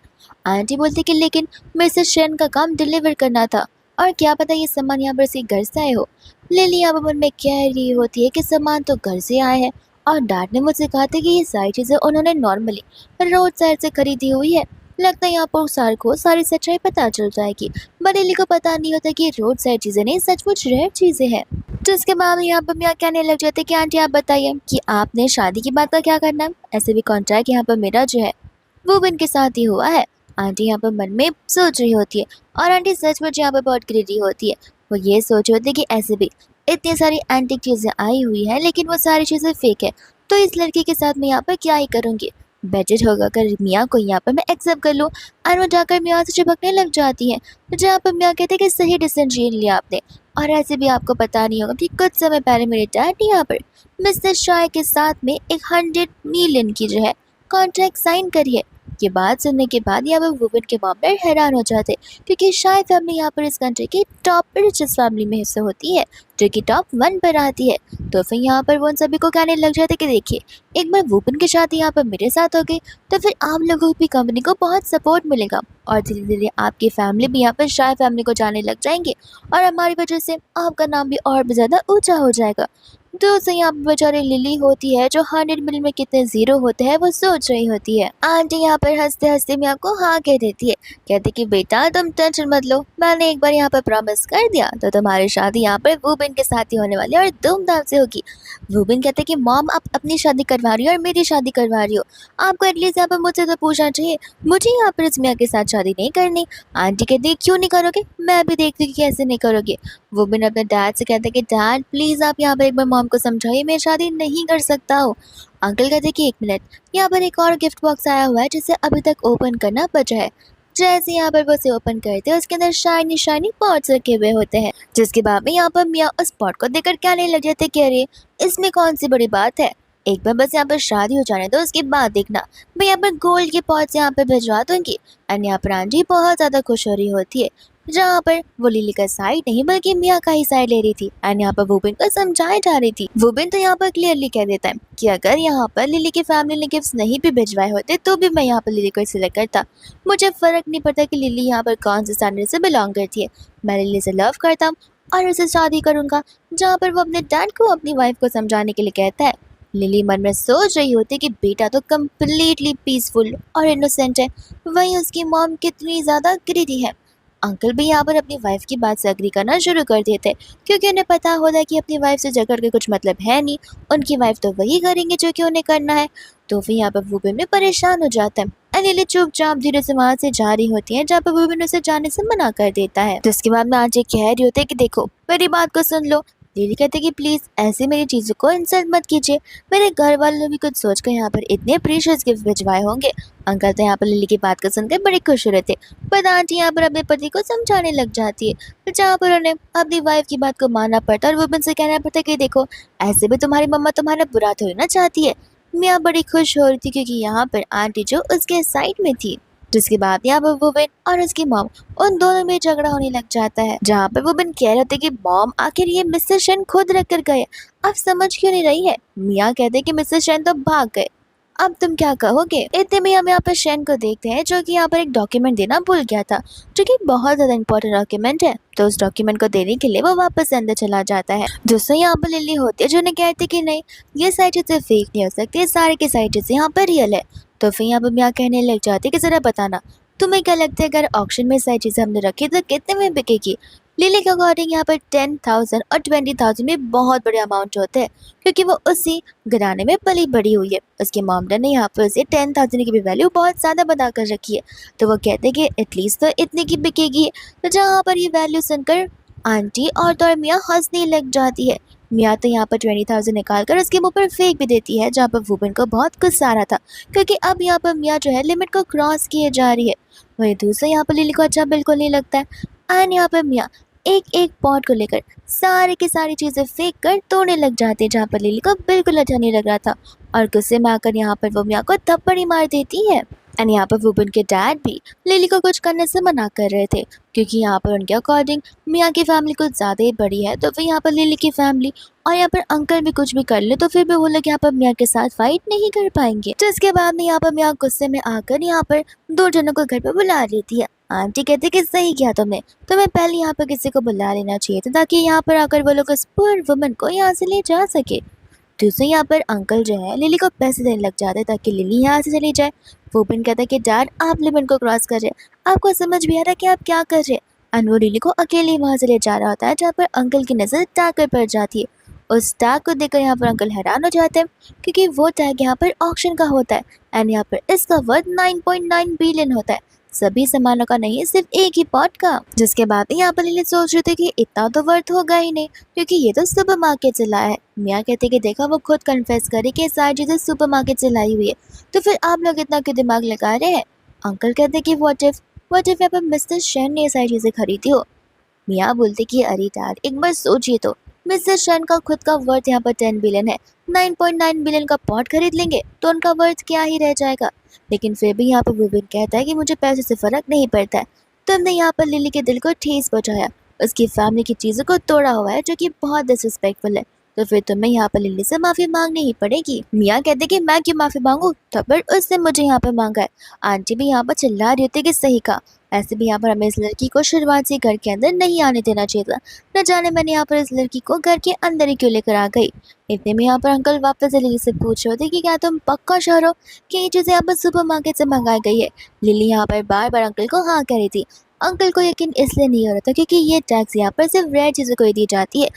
आंटी बोलती कि लेकिन मिस्टर शेन का काम डिलीवर करना था, और क्या पता ये सामान यहाँ पर उसी घर से आए हो। लिली यहाँ पर मन में कह रही होती है कि सामान तो घर से आए हैं, और डैड ने मुझसे कहा था कि ये सारी चीज़ें उन्होंने नॉर्मली रोड साइड से खरीदी हुई है। लगता है यहाँ पर सर को सारी सच्चाई पता चल जाएगी। बरेली को पता नहीं होता कि रोड साइड चीज़ें नहीं सचमुच रेयर चीज़ें हैं। तो इसके बाद यहाँ पर मैं कहने लग जाते कि आंटी आप बताइए कि आपने शादी की बात का क्या करना है। ऐसे भी कॉन्ट्रैक्ट यहाँ पर मेरा जो है वो भी इनके साथ ही हुआ है। आंटी यहाँ पर मन में सोच रही होती है, और आंटी सचमुच यहाँ पर बहुत ग्रीडी होती है। वो ये सोच रही होती है कि ऐसे भी इतनी सारी एंटीक चीज़ें आई हुई हैं लेकिन वो सारी चीज़ें फेक है, तो इस लड़की के साथ मैं यहाँ पर क्या ही करूँगी। बेटर होगा कर मियाँ को यहाँ पर मैं एक्सेप्ट कर लूँ। और वो जाकर मियाँ से चिपकने लग जाती है, जहाँ पर मियाँ कहते हैं कि सही डिसीजन लिया आपने। और ऐसे भी आपको पता नहीं होगा कि कुछ समय पहले मेरे डैड ने यहाँ पर मिस्टर शाह के साथ में एक 100 मिलियन की जो है कॉन्ट्रैक्ट साइन करी है। ये बात सुनने के बाद यहाँ पर वुमेन के मामले हैरान हो जाते, क्योंकि शाह फैमिली यहाँ पर इस कंट्री की टॉप रिचेस्ट फैमिली में हिस्सा होती है, जो कि टॉप 1 पर आती है। तो फिर यहाँ पर वो उन सभी को कहने लग जाते कि देखिए एक बार वुमेन की शादी यहाँ पर मेरे साथ हो गई तो फिर आप लोगों की कंपनी को बहुत सपोर्ट मिलेगा, और धीरे धीरे आपकी फैमिली भी यहाँ पर शाह फैमिली को जाने लग जाएंगे, और हमारी वजह से आपका नाम भी और भी ज़्यादा ऊंचा हो जाएगा। दोस्तों यहाँ पर बेचारी लिली होती है जो 100 मिलियन में कितने जीरो होते हैं वो सोच रही होती है। आंटी यहाँ पर हंसते हंसते मैं आपको हाँ कह देती है, कहते कि बेटा तुम टेंशन मत लो, मैंने एक बार यहाँ पर प्रॉमिस कर दिया तो तुम्हारी शादी यहाँ पर वुमेन के साथ ही होने वाली है और धूमधाम से होगी। वुमेन कहते कि मॉम आप अपनी शादी करवा रही हो और मेरी शादी करवा रही हो, आपको एटलीस्ट यहाँ पर मुझसे तो पूछना चाहिए, मुझे यहाँ पर इस मियाँ के साथ शादी नहीं करनी। आंटी कहती क्यों नहीं करोगे, मैं भी देखती हूँ कि कैसे नहीं करोगे। वुमेन अपने डैड से कहते कि डैड प्लीज़ आप यहाँ पर एक बार मॉम को समझाइए, मैं शादी नहीं कर सकता हूँ। अंकल कहते कि एक मिनट, यहाँ पर एक और गिफ्ट बॉक्स आया हुआ है जिसे अभी तक ओपन करना बचा है। जैसे यहाँ पर वो उसे ओपन करते हैं उसके अंदर शाइनी शाइनी पॉट्स रखे हुए होते हैं। जिसके बाद में यहाँ पर मियाँ उस पॉट को देखकर कहने लग जाते कि अरे इसमें कौन सी बड़ी बात है, एक बार बस यहाँ पर शादी हो जाने दो, उसके बाद देखना मैं यहाँ पर गोल्ड के पॉट्स यहाँ पर भिजवा दूंगी। एंड यहाँ पर आंटी बहुत ज़्यादा खुश हो रही होती है, जहाँ पर वो लिली का साइड नहीं बल्कि मियाँ का ही साइड ले रही थी। एंड यहाँ पर वुमेन को समझाई जा रही थी। वुमेन तो यहाँ पर क्लियरली कह देता है कि अगर यहाँ पर लिली की फैमिली ने गिफ्ट्स नहीं भी भिजवाए होते तो भी मैं यहाँ पर लिली को सिलेक्ट करता। मुझे फर्क नहीं पड़ता कि लिली यहाँ पर कौन से स्टैंडर्ड से बिलोंग करती है, मैं लिली से लव करता हूँ और उसे शादी करूँगा। जहाँ पर वो अपने डैड को अपनी वाइफ को समझाने के लिए कहता है। लिली मन में सोच रही होती कि बेटा तो कम्प्लीटली पीसफुल और इनोसेंट है, वहीं उसकी मॉम कितनी ज़्यादा ग्रीडी है। अंकल भी यहाँ पर अपनी वाइफ की बात से एग्री करना शुरू कर देते, क्योंकि उन्हें पता होता है कि अपनी वाइफ से झगड़ के कुछ मतलब है नहीं, उनकी वाइफ तो वही करेंगे जो कि उन्हें करना है। तो फिर यहाँ पर वुमेन में परेशान हो जाता है। अनिल चुपचाप धीरे से वहाँ से जा रही होती है, जहाँ पर वुमेन उसे जाने से मना कर देता है। तो इसके बाद में आज ये कह रही होती है कि देखो मेरी बात को सुन लो, लिली कहते कि प्लीज ऐसे मेरी चीजों को इंसल्ट मत कीजिए, मेरे घर वालों ने भी कुछ सोचकर यहाँ पर इतने प्रीशियस गिफ्ट भिजवाए होंगे। अंकल तो यहाँ पर लिली की बात को सुनकर बड़े खुश हो रहे थे, पर आंटी यहाँ पर अपने पति को समझाने लग जाती है, तो जहाँ पर उन्हें अपनी वाइफ की बात को मानना पड़ता है और वो उनसे कहना पड़ता है कि देखो ऐसे भी तुम्हारी मम्मा तुम्हारा बुरा थोड़ी ना चाहती है। मियाँ बड़ी खुश हो रही थी क्योंकि यहाँ पर आंटी जो उसके साइड में थी, जिसके बाद यहाँ पर वुबेन और उसकी मॉम उन दोनों में झगड़ा होने लग जाता है, जहाँ पर वुबेन कह रहे थे कि मॉम आखिर ये मिस्टर शेन खुद रख कर गए, अब समझ क्यों नहीं रही है। मियाँ कहते कि मिस्टर शेन तो भाग गए, अब तुम क्या कहोगे। इतने में हम यहाँ पर शेन को देखते हैं जो कि यहाँ पर एक डॉक्यूमेंट देना भूल गया था, जो कि बहुत ज्यादा इंपॉर्टेंट डॉक्यूमेंट है। तो उस डॉक्यूमेंट को देने के लिए वो वापस अंदर चला जाता है। दोस्तों यहाँ पर लिली होती है जो उन्हें कहती कि नहीं ये सारी चीजें फेक नहीं हो सकती, ये सारी की सारी चीजें यहाँ पर रियल है। तो फिर यहाँ पर मियाँ कहने लग जाती है कि जरा बताना तुम्हें क्या लगता है अगर ऑक्शन में सारी चीजें हमने रखी तो कितने में बिकेगी। लिली के अकॉर्डिंग यहाँ पर 10,000 और 20,000 में बहुत बड़े अमाउंट होते हैं, क्योंकि वो उसी घराने में पली बड़ी हुई है। उसके मॉम-डैड ने यहाँ पर उसे 10,000 की भी वैल्यू बहुत ज़्यादा बता कर रखी है, तो वो कहते हैं कि एटलीस्ट तो इतने की बिकेगी। तो जहाँ पर ये वैल्यू सुनकर आंटी और मियाँ हंसने लग जाती है। मियाँ तो यहाँ पर 20,000 निकाल कर उसके मुंह पर फेंक भी देती है, जहाँ पर वुबेन को बहुत गुस्सा आ रहा था, क्योंकि अब यहाँ पर मियाँ जो है लिमिट को क्रॉस किए जा रही है। वही दूसरा यहाँ पर लिली को अच्छा बिल्कुल नहीं लगता है एंड यहाँ पर मियाँ एक एक पॉट को लेकर सारे की सारी चीजें फेंक कर तोड़ने लग जाते हैं, जहाँ पर लिली को बिल्कुल अच्छा नहीं लग रहा था और गुस्से में आकर यहाँ पर वो मियाँ को थप्पड़ ही मार देती है। एंड यहाँ पर वुबेन के डैड भी लिली को कुछ करने से मना कर रहे थे, क्योंकि यहाँ पर उनके अकॉर्डिंग मियाँ की फैमिली कुछ ज़्यादा ही बड़ी है, तो फिर यहाँ पर लिली की फैमिली और यहाँ पर अंकल भी कुछ भी कर ले तो फिर भी वो लोग यहाँ पर मियाँ के साथ फाइट नहीं कर पाएंगे। जिसके बाद में यहाँ पर मियाँ गुस्से में आकर यहाँ पर दो जनों को घर पर बुला लेती है। आंटी कहती कि सही किया तुमने, तुम्हें पहले यहाँ पर किसी को बुला लेना चाहिए था ताकि यहाँ पर आकर वो लोग उस पुअर वुमन को यहाँ से ले जा सके। दूसरे यहाँ पर अंकल जो है लिली को पैसे देने लग जाते हैं ताकि लिली यहाँ से चली जाए। वुमन कहता है कि डैड आप लिमिट को क्रॉस कर रहे हैं, आपको समझ भी आ रहा है कि आप क्या कर रहे हैं। एंड वो लिली को अकेले वहाँ से ले जा रहा होता है, जहाँ पर अंकल की नज़र टैग पर पड़ जाती है। उस टैग को देखकर यहाँ पर अंकल हैरान हो जाते हैं, क्योंकि वो टैग यहाँ पर ऑक्शन का होता है एंड यहाँ पर इसका वर्थ 9.9 बिलियन होता है, सभी सामानों का नहीं सिर्फ एक ही पॉट का। जिसके बाद यहाँ पर लिली सोच रही थी कि इतना तो वर्थ होगा ही नहीं, क्योंकि ये तो सुपर मार्केट से लाया है। मियाँ कहते कि देखा वो खुद कन्फेस करे कि सारी चीजें सुपर मार्केट से लाई हुई है, तो फिर आप लोग इतना क्यों दिमाग लगा रहे हैं। अंकल कहते कि व्हाट इफ यहाँ पर मिस्टर शेन ने ये सारी चीजें खरीदी हो। मियाँ बोलते कि अरे डैड एक बार सोचिए तो, मिस्टर शेन का खुद का वर्थ यहाँ पर 10 बिलियन है, 9.9 बिलियन का पॉट खरीद लेंगे तो उनका वर्थ क्या ही रह जाएगा। लेकिन फिर भी यहाँ पर वुमन कहता है कि मुझे पैसे से फर्क नहीं पड़ता है, तुमने यहाँ पर लिली के दिल को ठेस पहुंचाया, उसकी फैमिली की चीजों को तोड़ा हुआ है, जो कि बहुत डिसरिस्पेक्टफुल है, तो फिर तुम्हें यहाँ पर लिली से माफी मांगनी ही पड़ेगी। मियाँ कहते कि मैं क्यों माफी मांगू, थप्पड़ उसने मुझे यहाँ पर मांगा है। आंटी भी यहाँ पर चिल्ला रही होती कि सही कहा, ऐसे भी यहाँ पर हमें इस लड़की को शुरुआत से घर के अंदर नहीं आने देना चाहिए था, न जाने मैंने यहाँ पर इस लड़की को घर के अंदर ही क्यों लेकर आ गई। इतने में यहाँ पर अंकल वापस से लिली से पूछ रहे थे कि क्या तुम पक्का श्योर हो कि ये चीज़ें यहाँ पर सुपर मार्केट से मंगाई गई है। लिली यहाँ पर बार बार अंकल को हाँ कह रही थी। अंकल को यकीन इसलिए नहीं हो रहा था क्योंकि ये टैक्स यहाँ पर सिर्फ रेयर चीज़ों को ही दी जाती है,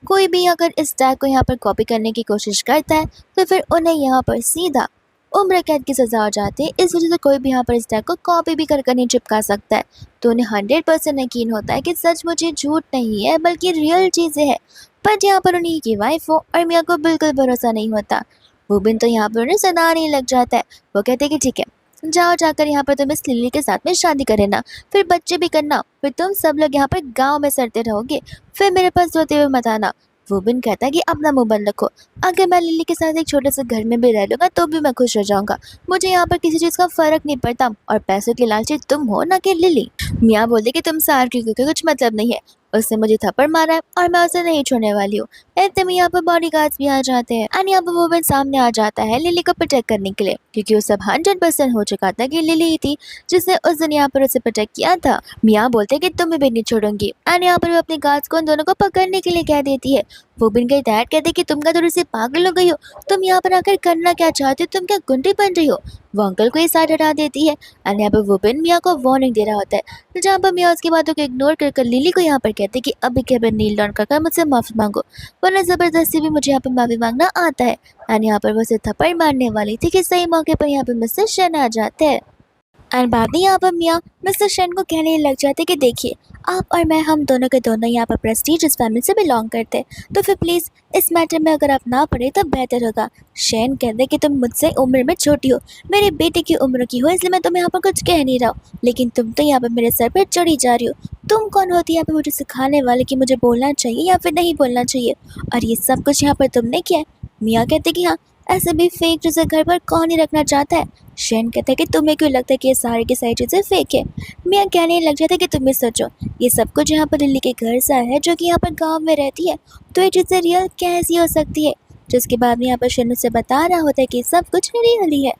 कोई भी अगर इस टैग को यहाँ पर कॉपी करने की कोशिश करता है तो फिर उन्हें यहाँ पर सीधा उम्र कैद की सजा हो जाती है। इस वजह से कोई भी यहाँ पर इस टैग को कॉपी भी कर नहीं चिपका सकता है, तो उन्हें 100% यकीन होता है कि सच मुझे झूठ नहीं है बल्कि रियल चीज़ें हैं। पर यहाँ पर उन्हीं की वाइफ हो और मियाँ को बिल्कुल भरोसा नहीं होता। वुमन तो यहाँ पर उन्हें सताने लग जाता है। वो कहते हैं कि ठीक है जाओ जाकर यहाँ पर तुम इस लिली के साथ में शादी करे ना, फिर बच्चे भी करना, फिर तुम सब लोग यहाँ पर गाँव में सड़ते रहोगे, फिर मेरे पास रोते हुए मत आना। वुमन कहता है कि अपना मुंह बंद रखो, अगर मैं लिली के साथ एक छोटे से घर में भी रह लूँगा तो भी मैं खुश हो जाऊँगा, मुझे यहाँ पर किसी चीज़ का फर्क नहीं पड़ता और पैसों की लालची तुम हो ना कि लिली। मियाँ बोलते कि तुम सार क्योंकि कुछ मतलब नहीं है, उसने मुझे थप्पड़ मारा है और मैं उसे नहीं छोड़ने वाली हूँ। इतने में यहाँ पर बॉडीगार्ड्स भी आ जाते हैं एंड यहाँ पर वुमन सामने आ जाता है लिली को प्रोटेक्ट करने के लिए, क्योंकि वो सब 100% हो चुका था कि लिली ही थी जिसने उस दिन यहाँ पर उसे प्रोटेक्ट किया था। मियाँ बोलते कि तुम्हें भी नहीं छोड़ूंगी एंड यहाँ पर वो अपने गार्ड्स को उन दोनों को पकड़ने के लिए कह देती है। वुमन के डैड कहते कि तुम क्या थोड़ी सी पागल हो गई हो, तुम यहाँ पर आकर करना क्या चाहती हो, तुम क्या गुंडी बन रही हो। वो अंकल को ये साइड हटा देती है एंड यहाँ पर वुमन मियाँ को वार्निंग दे रहा होता है, जहाँ पर मियाँ उसकी बातों को इग्नोर कर लिली को यहाँ पर कहते कि अभी के अभी नील डाउन कर मुझसे माफी मांगो, वरना जबरदस्ती भी मुझे यहाँ पर माफी मांगना आता है। एंड यहाँ पर वो उसे थप्पड़ मारने वाली थी कि सही मौके पर यहाँ पर मिस्टर शेन आ जाते हैं। एंड बाद में यहाँ पर मियाँ मिस्टर शेन को कहने लग जाते कि देखिए, आप और मैं हम दोनों के दोनों यहाँ पर प्रेस्टीजियस फैमिली से बिलोंग करते हैं, तो फिर प्लीज़ इस मैटर में अगर आप ना पढ़े तो बेहतर होगा। शेन कहते कि तुम मुझसे उम्र में छोटी हो, मेरे बेटे की उम्र की हो, इसलिए मैं तुम्हें यहाँ पर कुछ कह नहीं रहा हूँ, लेकिन तुम तो यहाँ पर मेरे सर पर चढ़ी जा रही हो। तुम कौन होती है यहाँ पर मुझे सिखाने वाले कि मुझे बोलना चाहिए या फिर नहीं बोलना चाहिए, और ये सब कुछ यहाँ पर तुमने किया है। मियाँ कहते कि हाँ, ऐसे भी फेक चीज़ें घर पर कौन ही रखना चाहता है। शेन कहता है कि तुम्हें क्यों लगता है कि ये सारी की सारी चीज़ें फेक है। मियाँ कहने लग जाता है कि तुम ही सोचो, ये सब कुछ यहाँ पर लिली के घर से आया है जो कि यहाँ पर गांव में रहती है, तो ये चीज़ें रियल कैसी हो सकती है। जिसके बाद में यहाँ पर शेन उसे बता रहा होता है कि सब कुछ रियल ही है।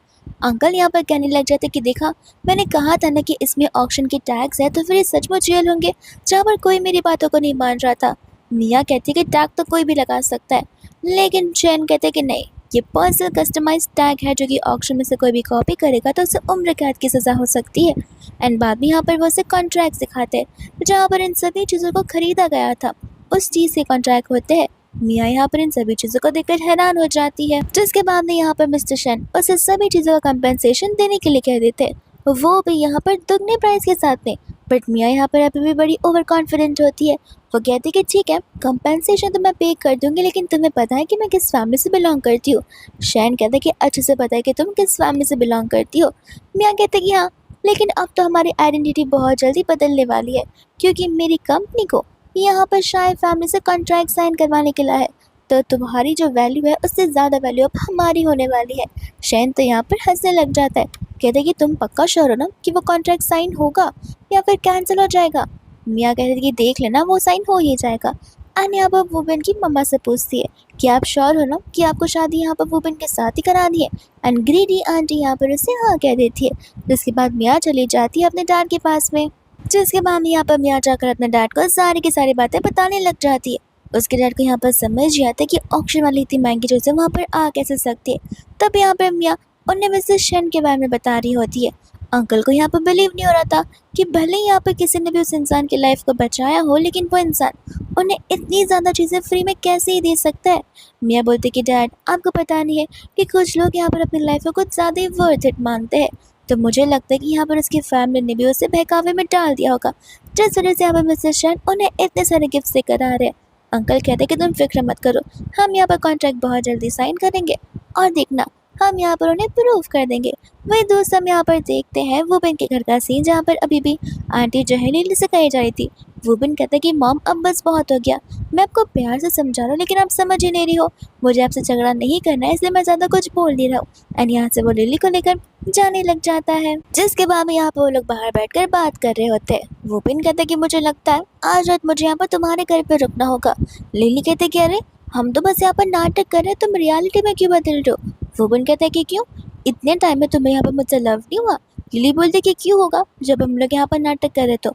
अंकल यहाँ पर कहने लग जाते कि देखा, मैंने कहा था ना कि इसमें ऑक्शन के टैग्स है, तो फिर ये सचमुच रियल होंगे, जहाँ पर कोई मेरी बातों को नहीं मान रहा था। मियाँ कहती कि टैग तो कोई भी लगा सकता है, लेकिन शेन कहते कि नहीं, ये पर्सनल कस्टमाइज टैग है जो कि ऑक्शन में से कोई भी कॉपी करेगा तो उसे उम्र कैद की सज़ा हो सकती है। एंड बाद में यहाँ पर वो उसे कॉन्ट्रैक्ट दिखाते हैं जहाँ पर इन सभी चीज़ों को खरीदा गया था, उस चीज़ के कॉन्ट्रैक्ट होते हैं। मियाँ यहाँ पर इन सभी चीज़ों को देखकर हैरान हो जाती है, जिसके बाद में यहाँ पर मिस्टर शेन उसे सभी चीज़ों का कंपेंसेशन देने के लिए कह देते हैं, वो भी यहाँ पर दुगने प्राइस के साथ में। बट मियाँ यहाँ पर अभी भी बड़ी ओवर कॉन्फिडेंट होती है। वो कहती कि ठीक है, कंपेंसेशन तो मैं पे कर दूंगी, लेकिन तुम्हें पता है कि मैं किस फैमिली से बिलोंग करती हूँ। शैन कहता है कि अच्छे से पता है कि तुम किस फैमिली से बिलोंग करती हो। मियाँ कहते कि हाँ, लेकिन अब तो हमारी आइडेंटिटी बहुत जल्दी बदलने वाली है, क्योंकि मेरी कंपनी को यहाँ पर शायद फैमिली से कॉन्ट्रैक्ट साइन करवाने के लिए है, तो तुम्हारी जो वैल्यू है उससे ज़्यादा वैल्यू अब हमारी होने वाली है। शैन तो यहाँ पर हंसने लग जाता है, कहते कि तुम पक्का श्योर हो ना कि वो कॉन्ट्रैक्ट साइन होगा या फिर कैंसिल हो जाएगा। मियाँ कहते थे कि देख लेना, वो साइन हो ही जाएगा। एंड यहाँ पर वुबेन की मम्मा से पूछती है कि आप श्योर हो ना कि आपको शादी यहाँ पर वुबेन के साथ ही करानी है। एंड ग्रीडी आंटी यहाँ पर उसे हाँ कह देती है। जिसके बाद मियाँ चली जाती है अपने डैड के पास में, जिसके बाद यहाँ पर मियाँ जाकर अपने डैड को सारी की सारी बातें बताने लग जाती है। उसके डैड को यहाँ पर समझ ही आता है कि ऑक्शन वाली इतनी महंगी चीज़ें वहाँ पर आ कैसे सकती है। तब यहाँ पर मियाँ उन्हें मिस्टर शेन के बारे में बता रही होती है। अंकल को यहाँ पर बिलीव नहीं हो रहा था कि भले ही यहाँ पर किसी ने भी उस इंसान की लाइफ को बचाया हो, लेकिन वो इंसान उन्हें इतनी ज़्यादा चीज़ें फ्री में कैसे ही दे सकता है। मियाँ बोलते कि डैड, आपको पता नहीं है कि कुछ लोग यहाँ पर अपनी लाइफ को कुछ ज़्यादा ही वर्थ इट मानते हैं, तो मुझे लगता है कि यहाँ पर उसकी फैमिली ने भी उसे बहकावे में डाल दिया होगा, जिस वजह से यहाँ पर मिस्टर शेन उन्हें इतने सारे गिफ्ट से करा रहे हैं। अंकल कहते कि तुम फिक्र मत करो, हम यहाँ पर कॉन्ट्रैक्ट बहुत जल्दी साइन करेंगे, और देखना, हम यहाँ पर उन्हें प्रूव कर देंगे। वही दोस्त हम यहाँ पर देखते हैं वुबेन के घर का सीन, जहाँ पर अभी भी आंटी जो है नीली से कही जा रही थी। वुबेन कहता है कि मॉम, अब बस बहुत हो गया, मैं आपको प्यार से समझा रहा हूँ लेकिन आप समझ ही नहीं रही हो, मुझे आपसे झगड़ा नहीं करना है, इसलिए मैं ज़्यादा कुछ बोल नहीं रहा हूँ। एंड यहाँ से वो लिली को लेकर जाने लग जाता है, जिसके बाद में यहाँ पर वो लोग बाहर बैठकर बात कर रहे होते हैं। वुबेन कहता है कि मुझे लगता है आज रात मुझे यहाँ पर तुम्हारे घर पर रुकना होगा। लिली कहते कि अरे, हम तो बस यहाँ पर नाटक कर रहे हैं, तुम रियलिटी में क्यों बदल रहे हो। वुबेन कहता है कि क्यों, इतने टाइम में तुम्हें यहाँ पर मुझसे लव नहीं हुआ। लिली बोलती कि क्यों होगा, जब हम लोग यहाँ पर नाटक कर रहे तो।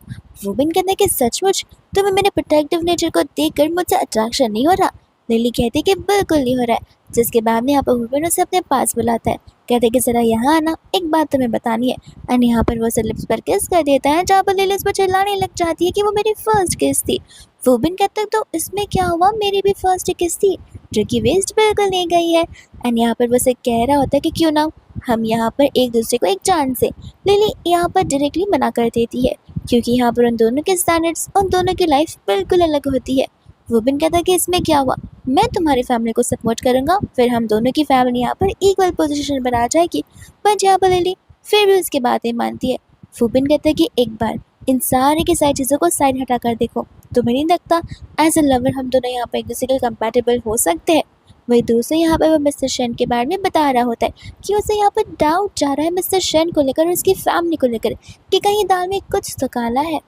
वुबेन कहता है कि सचमुच तुम्हें मेरे प्रोटेक्टिव नेचर को देखकर मुझसे अट्रैक्शन नहीं हो रहा। लिली कहती है कि बिल्कुल नहीं हो रहा है। जिसके बाद में यहाँ पर वुबेन उसे अपने पास बुलाता है, कहते कि ज़रा यहाँ आना, एक बात तुम्हें बतानी है। एंड यहाँ पर वो उसे लिप्स पर किस कर देता है, जहाँ पर लिली उस पर चिल्लाने लग जाती है कि वो मेरी फर्स्ट किस थी। वुबेन कहता है तो इसमें क्या हुआ, मेरी भी फर्स्ट किस थी जो कि वेस्ट बिल्कुल नहीं गई है। एंड यहाँ पर वो उसे कह रहा होता है कि क्यों ना हम यहाँ पर एक दूसरे को एक जान से। लिली यहाँ पर डायरेक्टली मना कर देती है, क्योंकि यहाँ पर उन दोनों के स्टैंडर्ड्स, उन दोनों की लाइफ बिल्कुल अलग होती है। वुबेन कहता है कि इसमें क्या हुआ, मैं तुम्हारी फैमिली को सपोर्ट करूँगा, फिर हम दोनों की फैमिली यहाँ पर इक्वल पोजीशन पर आ जाएगी। बट यहाँ पर लिली फिर भी उसकी बातें मानती है। वुबेन कहता है कि एक बार इन सारी की सारी चीज़ों को साइड हटा कर देखो, तुम्हें नहीं लगता एज ए लवर हम दोनों यहाँ पर एक दूसरे के कंपैटिबल हो सकते हैं। वही दूसरे यहाँ पर वो मिस्टर शेन के बारे में बता रहा होता है कि उसे यहाँ पर डाउट जा रहा है मिस्टर शेन को लेकर और उसकी फैमिली को लेकर, कि कहीं दाल में कुछ तो काला है।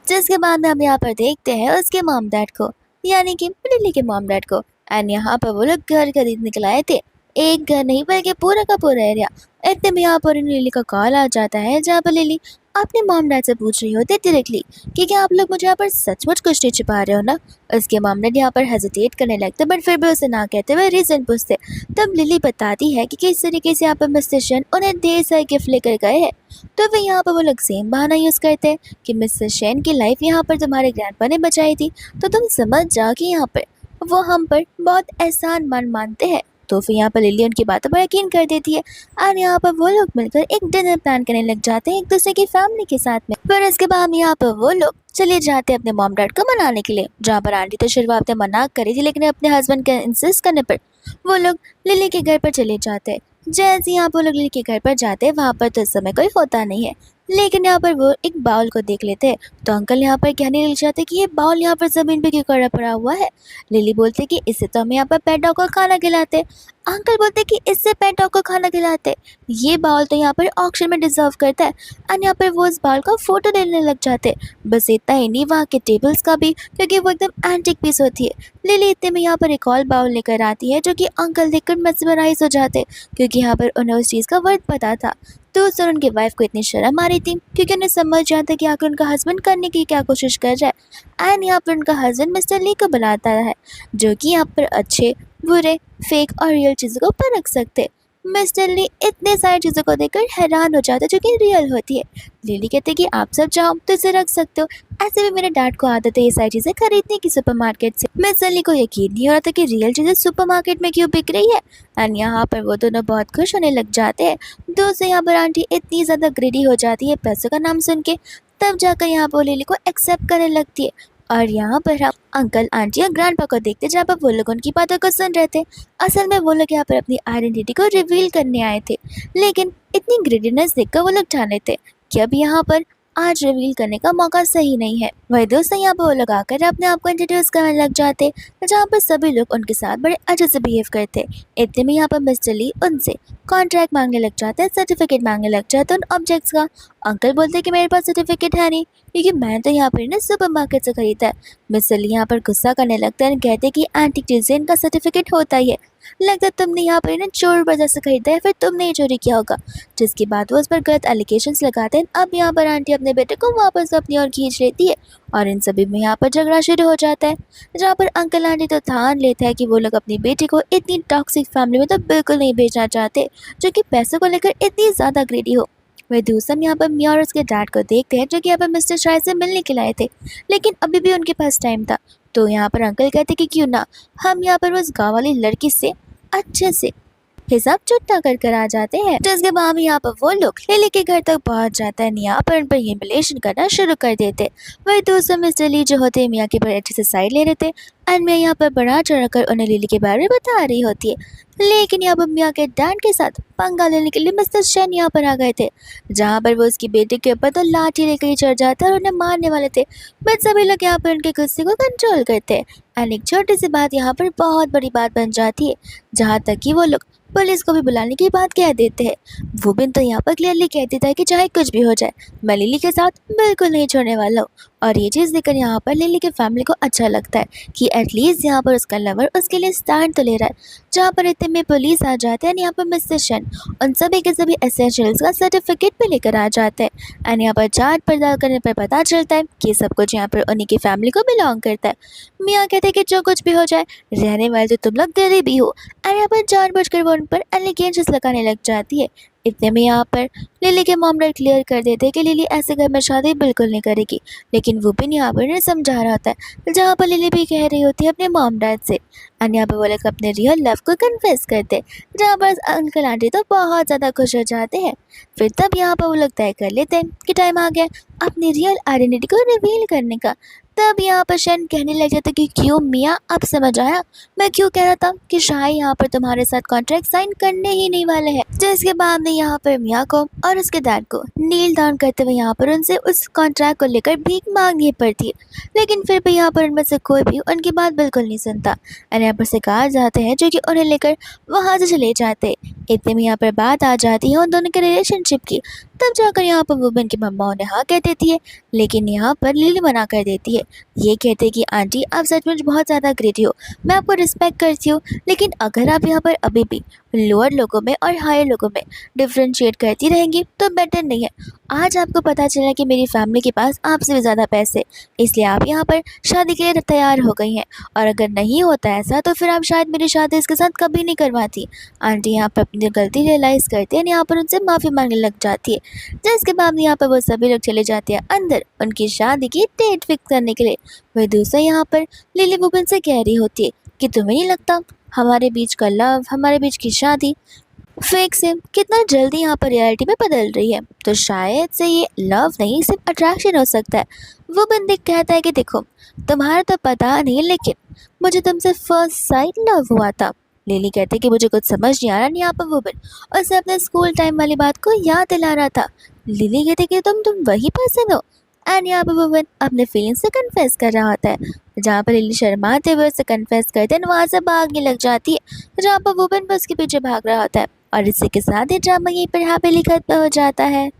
जिसके बाद हम यहाँ पर देखते हैं उसके मॉम डैड को, यानी कि लिली के मॉम डैड को। एंड यहाँ पर वो लोग घर खरीद निकल आए थे, एक घर नहीं बल्कि पूरा का पूरा एरिया। इतने में यहाँ पर लिली का कॉल आ जाता है, जहाँ पर लिली अपने मॉम डैड से पूछ रही होती है डायरेक्टली कि क्या आप लोग मुझे यहाँ पर सचमुच कुछ नहीं छिपा रहे हो ना। उसके मॉम डैड यहाँ पर हेजिटेट करने लगते, बट फिर भी उसे ना कहते हुए रीज़न पूछते। तब लिली बताती है कि किस तरीके से यहाँ पर मिस्टर शेन उन्हें ढेर सारे गिफ्ट लेकर गए हैं। तो फिर यहाँ पर वो लोग सेम बहाना यूज़ करते हैं कि मिस्टर शेन की लाइफ यहाँ पर तुम्हारे ग्रैंडपा ने बचाई थी, तो तुम समझ जाओ कि यहाँ पर वो हम पर बहुत एहसान मान मानते हैं, तो फिर यहाँ पर लिली उनकी बातों पर यकीन कर देती है और यहाँ पर वो लोग मिलकर एक डिनर प्लान करने लग जाते हैं एक दूसरे की फैमिली के साथ में। फिर इसके बाद यहाँ पर वो लोग चले जाते हैं अपने मॉम डैड को मनाने के लिए, जहाँ पर आंटी तो शुरुआत में मना करी थी लेकिन अपने हस्बैंड के इंसिस्ट करने पर वो लोग लिली के घर पर चले जाते हैं। जैसे यहाँ पर लोग लिली के घर पर जाते हैं वहाँ पर तो इस समय कोई होता नहीं है, लेकिन यहाँ पर वो एक बाउल को देख लेते हैं। तो अंकल यहाँ पर कहने लग जाते हैं कि ये बाउल यहाँ पर ज़मीन पे क्यों पड़ा हुआ है। लिली बोलते कि इससे तो हम यहाँ पर पेट डॉग को खाना खिलाते। अंकल बोलते कि इससे पेट डॉग को खाना खिलाते, ये बाउल तो यहाँ पर ऑक्शन में डिजर्व करता है। और यहाँ पर वो उस बाउल का फोटो लेने लग जाते। बस इतना ही नहीं, वहाँ के टेबल्स का भी, क्योंकि वो एकदम एंटिक पीस होती है। लिली इतने में यहाँ पर एक और बाउल लेकर आती है जो कि अंकल देखकर mesmerize हो जाते, क्योंकि यहाँ पर उन्हें उस चीज़ का वर्थ पता था। तो उस दौरान उनकी वाइफ को इतनी शर्म आ रही थी क्योंकि उन्हें समझ जाता कि आखिर उनका हस्बैंड करने की क्या कोशिश कर रहा है। एंड यहाँ पर उनका हस्बैंड मिस्टर ली को बुलाता है जो कि यहाँ पर अच्छे, बुरे, फेक और रियल चीज़ों को परख सकते। मिस्टर ली इतने सारी चीज़ों को देखकर हैरान हो जाते जो कि रियल होती है। लिली कहते कि आप सब चाहो तो इसे रख सकते हो, ऐसे भी मेरे डैड को आदत है ये सारी चीज़ें खरीदने की सुपरमार्केट से। मिस्टर ली को यकीन नहीं हो रहा था कि रियल चीज़ें सुपरमार्केट में क्यों बिक रही है। एंड यहाँ पर वो दोनों बहुत खुश होने लग जाते हैं। दोस्तों यहाँ पर आंटी इतनी ज़्यादा ग्रेडी हो जाती है पैसों का नाम सुन के, तब जाकर यहाँ पर लिली को एक्सेप्ट करने लगती है। और यहाँ पर हम अंकल, आंटी और ग्रैंडपा को देखते जहाँ पर वो लोग उनकी बातों को सुन रहे थे। असल में वो लोग यहाँ पर अपनी आइडेंटिटी को रिवील करने आए थे, लेकिन इतनी ग्रेडीनेस देखकर वो लोग जान लेते कि अब यहाँ पर आज रिवील करने का मौका सही नहीं है। वही दोस्तों यहाँ पर वो लोग आकर अपने आप को इंट्रोड्यूस करने लग जाते, जहाँ पर सभी लोग उनके साथ बड़े अच्छे से बिहेव करते। इतने में यहाँ पर मिस्टर ली उनसे कॉन्ट्रैक्ट मांगने लग जाते हैं, सर्टिफिकेट मांगने लग जाते हैं उन ऑब्जेक्ट्स का। अंकल बोलते हैं कि मेरे पास सर्टिफिकेट है नहीं, क्योंकि मैं तो यहाँ पर ना सुपरमार्केट से खरीदा है। मिस्टर ली यहाँ पर गुस्सा करने लगता है, कहते हैं कि एंटीक डिजाइन का सर्टिफिकेट होता ही है, लगता है तुमने यहाँ पर ना चोर बाजार से खरीदा है, फिर तुमने ही चोरी किया होगा। जिसके बाद वो उस पर गलत एलिगेशंस लगाते हैं। अब यहाँ पर आंटी अपने बेटे को वापस अपनी ओर खींच लेती है और इन सभी में यहाँ पर झगड़ा शुरू हो जाता है, जहाँ पर अंकल आंटी तो ठान लेते हैं कि वो लोग अपनी बेटी को इतनी टॉक्सिक फैमिली में तो बिल्कुल नहीं भेजना चाहते जो कि पैसों को लेकर इतनी ज़्यादा ग्रीडी हो। वह दूसरा यहाँ पर मिया और उसके डैड को देखते हैं जो कि यहाँ पर मिस्टर शाह से मिलने के लाए थे, लेकिन अभी भी उनके पास टाइम था। तो यहाँ पर अंकल कहते कि क्यों ना हम यहाँ पर उस गाँव वाली लड़की से अच्छे से हिसाब चुकता कर आ जाते हैं। जिसके बाद यहाँ पर वो लोग लिली के घर तक पहुंच जाता है। यहाँ पर उन पर ह्यूमिलिएशन करना शुरू कर देते। वही दूसरे मिस्टर ली जो होते हैं मियाँ के बड़े अच्छे से साइड ले लेते एंड मियाँ यहाँ पर बढ़ा चढ़कर उन्हें लिली के बारे में बता रही होती है, लेकिन यहाँ पर मियाँ के डैड के साथ पंगा लेने के लिए मिस्टर शेन यहाँ पर आ गए थे, जहाँ पर वो उसकी बेटी के ऊपर तो लाठी लेकर ही चढ़ जाते और उन्हें मारने वाले थे, बट सभी लोग यहाँ पर उनके गुस्से को कंट्रोल करते हैं। एंड एक छोटी सी बात यहाँ पर बहुत बड़ी बात बन जाती है, जहाँ तक कि वो लोग पुलिस को भी बुलाने की बात कह देते हैं। वुबिन तो यहाँ पर क्लियरली कह देता है कि चाहे कुछ भी हो जाए मैं लिली के साथ बिल्कुल नहीं छोड़ने वाला हूँ। और ये चीज़ देखकर यहाँ पर लिली के फैमिली को अच्छा लगता है कि एटलीस्ट यहाँ पर उसका लवर उसके लिए स्टैंड तो ले रहा है। जहाँ पर इतने में पुलिस आ जाते हैं, यहाँ पर मिस्टर शन उन सभी के सभी एसेंशियल्स का सर्टिफिकेट भी लेकर आ जाते हैं। एंड यहाँ पर जांच पड़ताल करने पर पता चलता है कि सब कुछ यहाँ पर उन्हीं की फैमिली को बिलोंग करता है। मियाँ कहते हैं कि जो कुछ भी हो जाए रहने वाले तो तुम लोग गरीब ही हो। एंड यहाँ पर जानबूझकर वो उन पर एलिगेशंस लगाने लग जाती है। इतने में यहाँ पर लिली के मॉम डैड क्लियर कर देते हैं कि लिली ऐसे घर में शादी बिल्कुल नहीं करेगी, लेकिन वो भी यहाँ पर इन्हें समझा रहा होता है, जहाँ पर लिली भी कह रही होती है अपने मॉम डैड से। एंड यहाँ पर वो लोग अपने रियल लव को कन्फेस करते हैं, जहाँ पर अंकल आंटी तो बहुत ज़्यादा खुश हो जाते हैं। फिर तब यहाँ पर वो लोग तय कर लेते हैं कि टाइम आ गया अपनी रियल आइडेंटिटी को रिवील करने का। तब यहाँ पर शन कहने लग जाता कि क्यों मियाँ, अब समझ आया मैं क्यों कह रहा था कि शायद यहाँ पर तुम्हारे साथ कॉन्ट्रैक्ट साइन करने ही नहीं वाले हैं। जिसके बाद में यहाँ पर मियाँ को और उसके डैड को नील डाउन करते हुए यहाँ पर उनसे उस कॉन्ट्रैक्ट को लेकर भीख मांगनी पड़ती है, लेकिन फिर भी यहाँ पर उनमें से कोई भी उनकी बात बिल्कुल नहीं सुनता। और यहाँ पर शिकार जाते हैं जो कि उन्हें लेकर वहाँ से चले जाते। इतने में यहाँ पर बात आ जाती है उन दोनों के रिलेशनशिप की। तब जाकर यहाँ पर वुमेन की मम्मा उन्हें हाँ कह देती है, लेकिन यहाँ पर लिली मना कर देती है। ये कहते हैं कि आंटी आप सचमुच बहुत ज़्यादा ग्रेटी हो, मैं आपको रिस्पेक्ट करती हूँ, लेकिन अगर आप यहाँ पर अभी भी लोअर लोगों में और हायर लोगों में डिफ्रेंशिएट करती रहेंगी तो बेटर नहीं है। आज आपको पता चला कि मेरी फैमिली के पास आपसे भी ज़्यादा पैसे, इसलिए आप यहाँ पर शादी के लिए तैयार हो गई हैं, और अगर नहीं होता ऐसा तो फिर आप शायद मेरी शादी इसके साथ कभी नहीं करवाती। आंटी यहाँ पर अपनी गलती रियलाइज़ करती है, यहाँ पर उनसे माफ़ी मांगने लग जाती है। जिसके बाद यहाँ पर वो सभी लोग चले जाते हैं अंदर उनकी शादी की डेट फिक्स करने के लिए। वही दूसरा यहाँ पर लिली वुमेन से कह रही होती है कि तुम्हें नहीं लगता हमारे बीच का लव, हमारे बीच की शादी फेक से कितना जल्दी यहाँ पर रियलिटी में बदल रही है। तो शायद से ये लव नहीं, सिर्फ अट्रैक्शन हो सकता है। वो बंदे कहता है कि देखो, तुम्हारा तो पता नहीं, लेकिन मुझे तुमसे फर्स्ट साइट लव हुआ था। लिली कहती कि मुझे कुछ समझ नहीं आ रहा। यहाँ पर वो बन उसे अपने स्कूल टाइम वाली बात को याद दिला रहा था। लिली कहती कि तुम वही पर्सन हो। एंड यहाँ पर वो बन अपने फीलिंग्स से कन्फेस कर रहा होता है। जहाँ पर लिली शर्माते हुए उसे कन्फेस करते हैं, वहाँ से भागने लग जाती है। जहाँ पर वो बन उसके पीछे भाग रहा होता है। और इसी के साथ ही ड्रामा यहीं पर हैप्पीली खत्म हो जाता है।